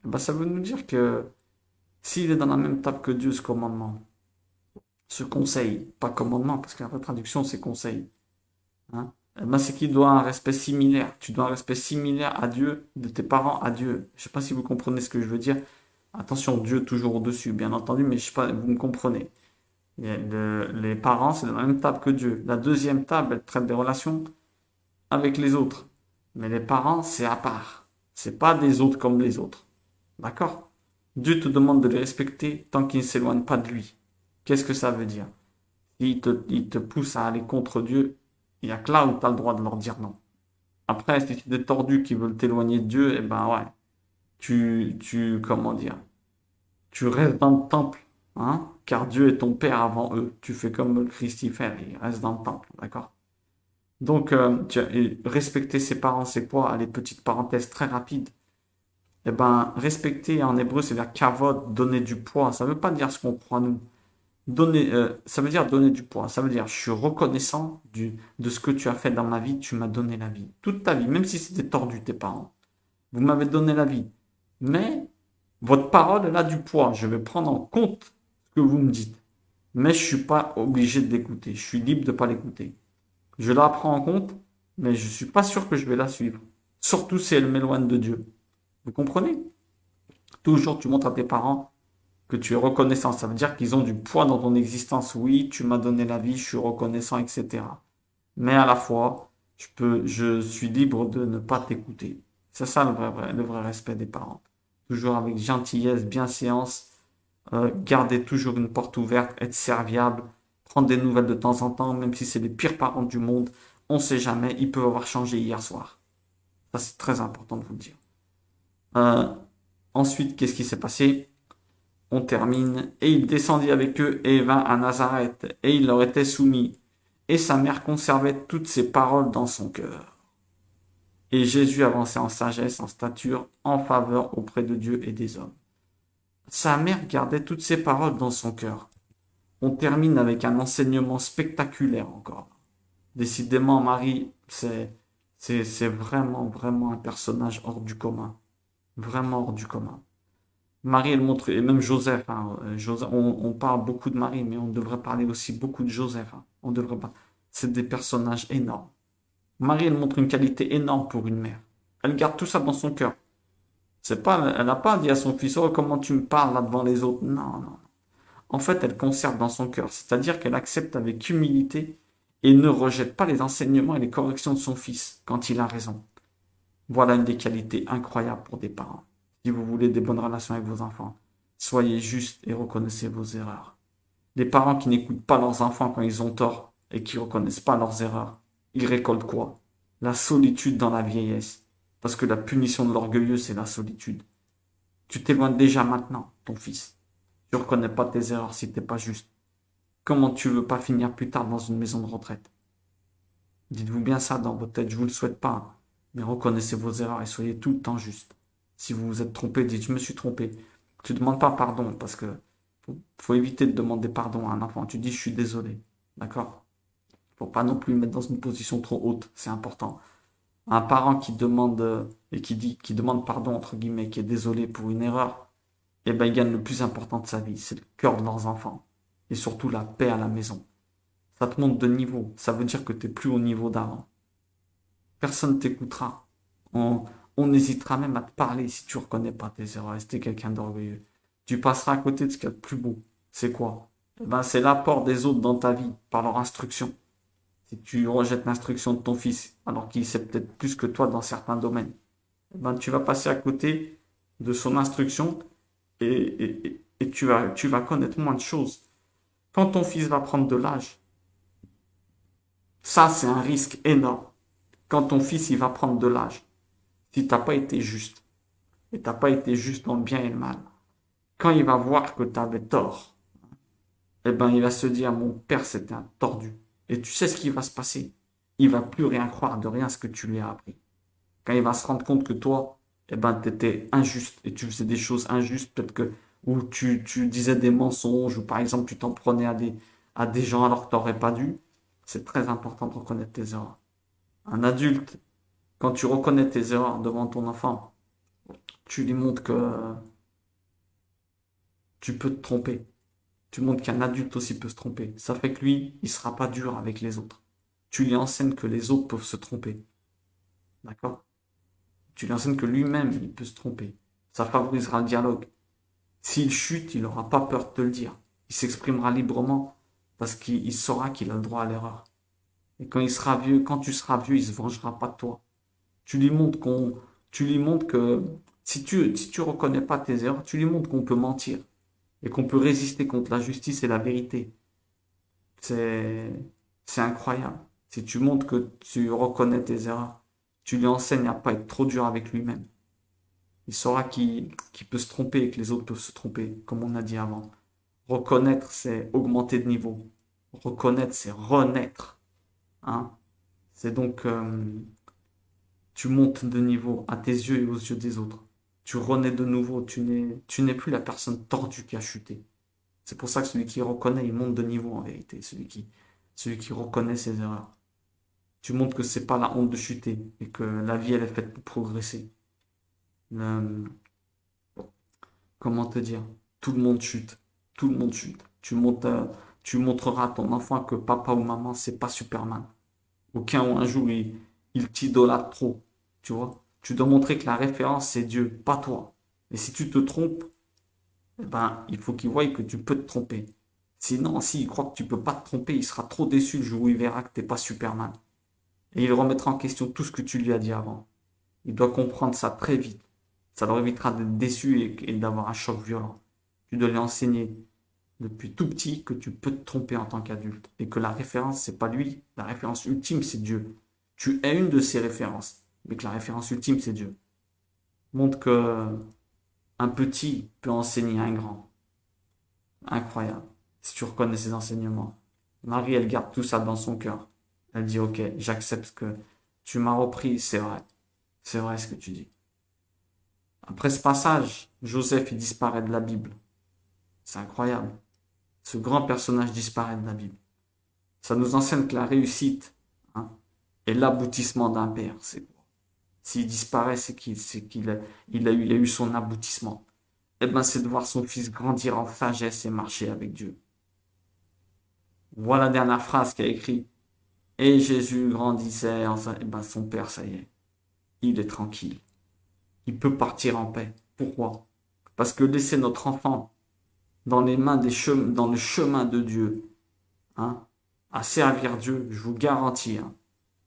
Eh ben, ça veut nous dire que s'il est dans la même table que Dieu, ce commandement, ce conseil, pas commandement, parce que la vraie traduction, c'est conseil, hein, eh ben, c'est qu'il doit un respect similaire. Tu dois un respect similaire à Dieu, de tes parents à Dieu. Je sais pas si vous comprenez ce que je veux dire. Attention, Dieu toujours au-dessus, bien entendu, mais je sais pas, vous me comprenez. Les parents, c'est dans la même table que Dieu. La deuxième table, elle traite des relations avec les autres. Mais les parents, c'est à part. C'est pas des autres comme les autres. D'accord? Dieu te demande de les respecter tant qu'ils ne s'éloignent pas de lui. Qu'est-ce que ça veut dire? Il te pousse à aller contre Dieu, il n'y a que là où tu as le droit de leur dire non. Après, si c'est des tordus qui veulent t'éloigner de Dieu, eh ben ouais, comment dire, tu restes dans le temple, hein, car Dieu est ton père avant eux. Tu fais comme le Christ y fait, il reste dans le temple, d'accord? Donc, et respecter ses parents, c'est quoi? Allez, petite parenthèse très rapide. Eh ben, respecter en hébreu, c'est dire kavod, donner du poids. Ça ne veut pas dire ce qu'on croit nous. Ça veut dire donner du poids. Ça veut dire, je suis reconnaissant de ce que tu as fait dans ma vie. Tu m'as donné la vie. Toute ta vie, même si c'était tordu, tes parents. Vous m'avez donné la vie. Mais votre parole, elle a du poids. Je vais prendre en compte ce que vous me dites. Mais je suis pas obligé de l'écouter. Je suis libre de pas l'écouter. Je la prends en compte, mais je suis pas sûr que je vais la suivre. Surtout si elle m'éloigne de Dieu. Vous comprenez? Toujours, tu montres à tes parents que tu es reconnaissant. Ça veut dire qu'ils ont du poids dans ton existence. Oui, tu m'as donné la vie, je suis reconnaissant, etc. Mais à la fois, je suis libre de ne pas t'écouter. C'est ça le vrai respect des parents. Toujours avec gentillesse, bienséance, garder toujours une porte ouverte, être serviable, prendre des nouvelles de temps en temps, même si c'est les pires parents du monde. On ne sait jamais, ils peuvent avoir changé hier soir. Ça, c'est très important de vous le dire. Euh, Ensuite, qu'est-ce qui s'est passé? On termine. Et il descendit avec eux et vint à Nazareth, et il leur était soumis. Et sa mère conservait toutes ses paroles dans son cœur. Et Jésus avançait en sagesse, en stature, en faveur auprès de Dieu et des hommes. Sa mère gardait toutes ses paroles dans son cœur. On termine avec un enseignement spectaculaire encore. Décidément, Marie, c'est vraiment, vraiment un personnage hors du commun. Vraiment hors du commun. Marie, elle montre, et même Joseph, hein, on parle beaucoup de Marie, mais on devrait parler aussi beaucoup de Joseph, hein. On devrait pas. C'est des personnages énormes. Marie, elle montre une qualité énorme pour une mère. Elle garde tout ça dans son cœur. C'est pas, elle n'a pas dit à son fils, oh, comment tu me parles là devant les autres. Non, non. En fait, elle conserve dans son cœur. C'est-à-dire qu'elle accepte avec humilité et ne rejette pas les enseignements et les corrections de son fils quand il a raison. Voilà une des qualités incroyables pour des parents. Si vous voulez des bonnes relations avec vos enfants, soyez juste et reconnaissez vos erreurs. Les parents qui n'écoutent pas leurs enfants quand ils ont tort et qui ne reconnaissent pas leurs erreurs, ils récoltent quoi? La solitude dans la vieillesse. Parce que la punition de l'orgueilleux, c'est la solitude. Tu t'éloignes déjà maintenant, ton fils. Tu ne reconnais pas tes erreurs si t'es pas juste. Comment tu veux pas finir plus tard dans une maison de retraite? Dites-vous bien ça dans votre tête, je vous le souhaite pas, hein. Mais reconnaissez vos erreurs et soyez tout le temps juste. Si vous vous êtes trompé, dites je me suis trompé. Tu ne demandes pas pardon parce que faut éviter de demander pardon à un enfant. Tu dis je suis désolé. D'accord? Faut pas non plus mettre dans une position trop haute, c'est important. Un parent qui demande et qui demande pardon entre guillemets, qui est désolé pour une erreur, eh ben il gagne le plus important de sa vie, c'est le cœur de leurs enfants et surtout la paix à la maison. Ça te monte de niveau, ça veut dire que tu n'es plus au niveau d'avant. Personne ne t'écoutera. On, on hésitera même à te parler si tu ne reconnais pas tes erreurs et si tu es quelqu'un d'orgueilleux. Tu passeras à côté de ce qu'il y a de plus beau. C'est quoi? Eh ben, c'est l'apport des autres dans ta vie par leur instruction. si tu rejettes l'instruction de ton fils, alors qu'il sait peut-être plus que toi dans certains domaines, eh ben, tu vas passer à côté de son instruction et tu vas connaître moins de choses. Quand ton fils va prendre de l'âge, ça c'est un risque énorme. Quand ton fils il va prendre de l'âge, si tu n'as pas été juste, et tu n'as pas été juste dans le bien et le mal, quand il va voir que tu avais tort, eh ben, il va se dire, mon père, c'était un tordu. Et tu sais ce qui va se passer. Il va plus rien croire de rien ce que tu lui as appris. Quand il va se rendre compte que toi, eh ben, t'étais injuste et tu faisais des choses injustes, peut-être que, ou tu disais des mensonges, ou par exemple, tu t'en prenais à des gens alors que t'aurais pas dû. C'est très important de reconnaître tes erreurs. Un adulte, quand tu reconnais tes erreurs devant ton enfant, tu lui montres que tu peux te tromper. Tu montres qu'un adulte aussi peut se tromper. Ça fait que lui, il sera pas dur avec les autres. Tu lui enseignes que les autres peuvent se tromper. D'accord? Tu lui enseignes que lui-même, il peut se tromper. Ça favorisera le dialogue. S'il chute, il n'aura pas peur de te le dire. Il s'exprimera librement parce qu'il saura qu'il a le droit à l'erreur. Et quand il sera vieux, quand tu seras vieux, il se vengera pas de toi. Tu lui montres que si tu reconnais pas tes erreurs, tu lui montres qu'on peut mentir et qu'on peut résister contre la justice et la vérité. C'est, c'est incroyable. Si tu montres que tu reconnais tes erreurs, tu lui enseignes à pas être trop dur avec lui-même. Il saura qu'il peut se tromper et que les autres peuvent se tromper, comme on a dit avant. Reconnaître, c'est augmenter de niveau. Reconnaître, c'est renaître. Hein. C'est donc, tu montes de niveau à tes yeux et aux yeux des autres. Tu renais de nouveau. Tu n'es plus la personne tordue qui a chuté. C'est pour ça que celui qui reconnaît, il monte de niveau en vérité. Celui qui reconnaît ses erreurs. Tu montres que c'est pas la honte de chuter et que la vie, elle est faite pour progresser. Le- comment te dire? Tout le monde chute. Tout le monde chute. Tu montreras à ton enfant que papa ou maman, c'est pas Superman. Aucun ou un jour, il t'idolâtre trop. Tu vois? Tu dois montrer que la référence, c'est Dieu, pas toi. Et si tu te trompes, eh ben, il faut qu'il voie que tu peux te tromper. Sinon, s'il croit que tu peux pas te tromper, il sera trop déçu le jour où il verra que t'es pas Superman. Et il remettra en question tout ce que tu lui as dit avant. Il doit comprendre ça très vite. Ça leur évitera d'être déçu et d'avoir un choc violent. Tu dois lui enseigner depuis tout petit que tu peux te tromper en tant qu'adulte. Et que la référence, c'est pas lui. La référence ultime, c'est Dieu. Tu es une de ses références. Mais que la référence ultime, c'est Dieu. Montre que un petit peut enseigner un grand. Incroyable. Si tu reconnais ses enseignements. Marie, elle garde tout ça dans son cœur. Elle dit, ok, j'accepte ce que tu m'as repris, c'est vrai. C'est vrai ce que tu dis. Après ce passage, Joseph, il disparaît de la Bible. C'est incroyable. Ce grand personnage disparaît de la Bible. Ça nous enseigne que la réussite, hein, est l'aboutissement d'un père. C'est quoi? S'il disparaît, il a eu son aboutissement. Eh ben, c'est de voir son fils grandir en sagesse et marcher avec Dieu. Voilà la dernière phrase qu'il a écrite. Et Jésus grandissait, eh ben, son père, ça y est, il est tranquille. Il peut partir en paix. Pourquoi? Parce que laisser notre enfant dans les mains dans le chemin de Dieu, hein, à servir Dieu, je vous garantis, hein,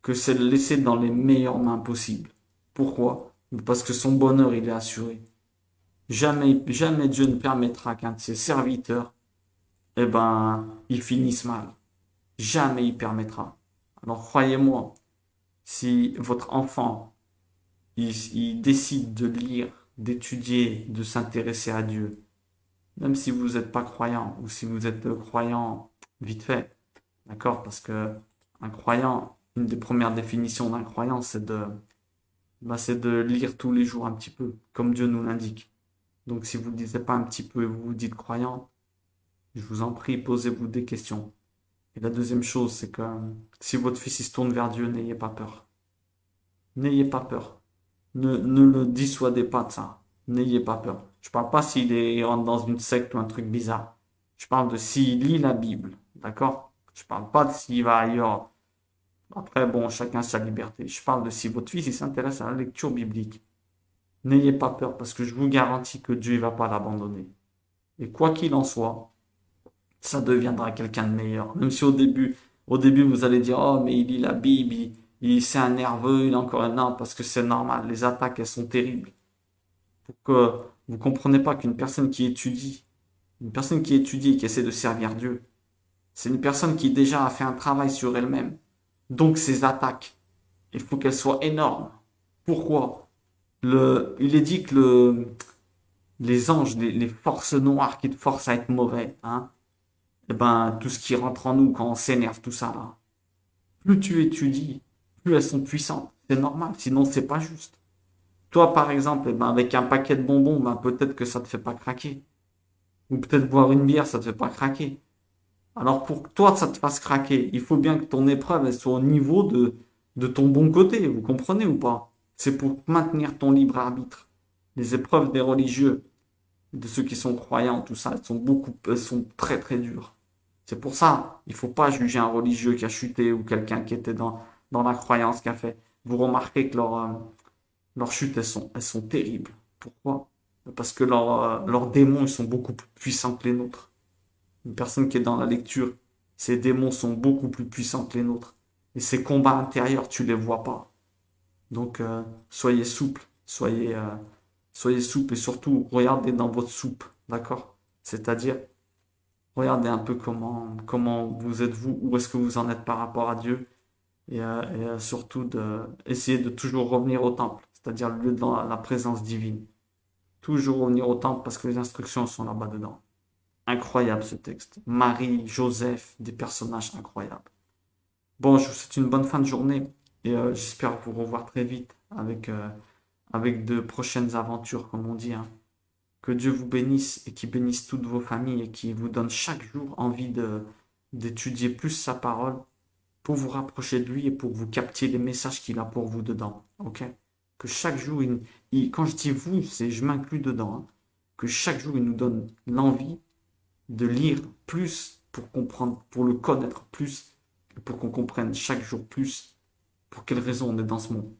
que c'est le laisser dans les meilleures mains possibles. Pourquoi? Parce que son bonheur, il est assuré. Jamais, jamais Dieu ne permettra qu'un de ses serviteurs, eh ben, il finisse mal. Jamais il permettra. Alors croyez-moi, si votre enfant, il décide de lire, d'étudier, de s'intéresser à Dieu, même si vous n'êtes pas croyant ou si vous êtes croyant vite fait, d'accord? Parce que un croyant, une des premières définitions d'un croyant, c'est de lire tous les jours un petit peu, comme Dieu nous l'indique. Donc si vous ne lisez pas un petit peu et vous vous dites croyant, je vous en prie, posez-vous des questions. Et la deuxième chose, c'est que si votre fils il se tourne vers Dieu, n'ayez pas peur. N'ayez pas peur. Ne le dissuadez pas de ça. N'ayez pas peur. Je parle pas il rentre dans une secte ou un truc bizarre. Je parle de s'il lit la Bible. D'accord? Je parle pas de s'il va ailleurs. Après, bon, chacun sa liberté. Je parle de si votre fils il s'intéresse à la lecture biblique. N'ayez pas peur parce que je vous garantis que Dieu ne va pas l'abandonner. Et quoi qu'il en soit, ça deviendra quelqu'un de meilleur. Même si Au début, vous allez dire, oh, mais il lit la Bible, c'est un nerveux, il est encore un non, parce que c'est normal. Les attaques, elles sont terribles. Pour que vous comprenez pas qu'une personne qui étudie, une personne qui étudie et qui essaie de servir Dieu, c'est une personne qui déjà a fait un travail sur elle-même. Donc ses attaques, il faut qu'elles soient énormes. Pourquoi? Il est dit que les anges, les forces noires qui te forcent à être mauvais, hein, et ben, tout ce qui rentre en nous quand on s'énerve, tout ça là, plus tu étudies, plus elles sont puissantes. C'est normal, sinon c'est pas juste. Toi, par exemple, eh ben, avec un paquet de bonbons, ben, peut-être que ça te fait pas craquer. Ou peut-être boire une bière, ça te fait pas craquer. Alors pour que toi, ça te fasse craquer, il faut bien que ton épreuve elle soit au niveau de ton bon côté, vous comprenez ou pas? C'est pour maintenir ton libre arbitre. Les épreuves des religieux, de ceux qui sont croyants, tout ça, elles sont très très dures. C'est pour ça, il faut pas juger un religieux qui a chuté ou quelqu'un qui était dans la croyance qui a fait. Vous remarquez que leurs chutes, elles sont terribles. Pourquoi? Parce que leurs démons, ils sont beaucoup plus puissants que les nôtres. Une personne qui est dans la lecture, ses démons sont beaucoup plus puissants que les nôtres. Et ces combats intérieurs, tu les vois pas. Donc, soyez souple, soyez souple et surtout, regardez dans votre soupe, d'accord? C'est-à-dire, regardez un peu comment vous êtes vous, où est-ce que vous en êtes par rapport à Dieu et surtout essayer de toujours revenir au temple, c'est-à-dire le lieu de la présence divine. Toujours revenir au temple parce que les instructions sont là-bas dedans. Incroyable ce texte. Marie, Joseph, des personnages incroyables. Bon, je vous souhaite une bonne fin de journée et j'espère vous revoir très vite avec de prochaines aventures, comme on dit, hein. Que Dieu vous bénisse et qu'il bénisse toutes vos familles et qu'il vous donne chaque jour envie d'étudier plus sa parole pour vous rapprocher de lui et pour que vous captiez les messages qu'il a pour vous dedans. Ok? Que chaque jour, quand je dis vous, je m'inclus dedans, hein. Que chaque jour, il nous donne l'envie de lire plus pour comprendre, pour le connaître plus, pour qu'on comprenne chaque jour plus pour quelle raison on est dans ce monde.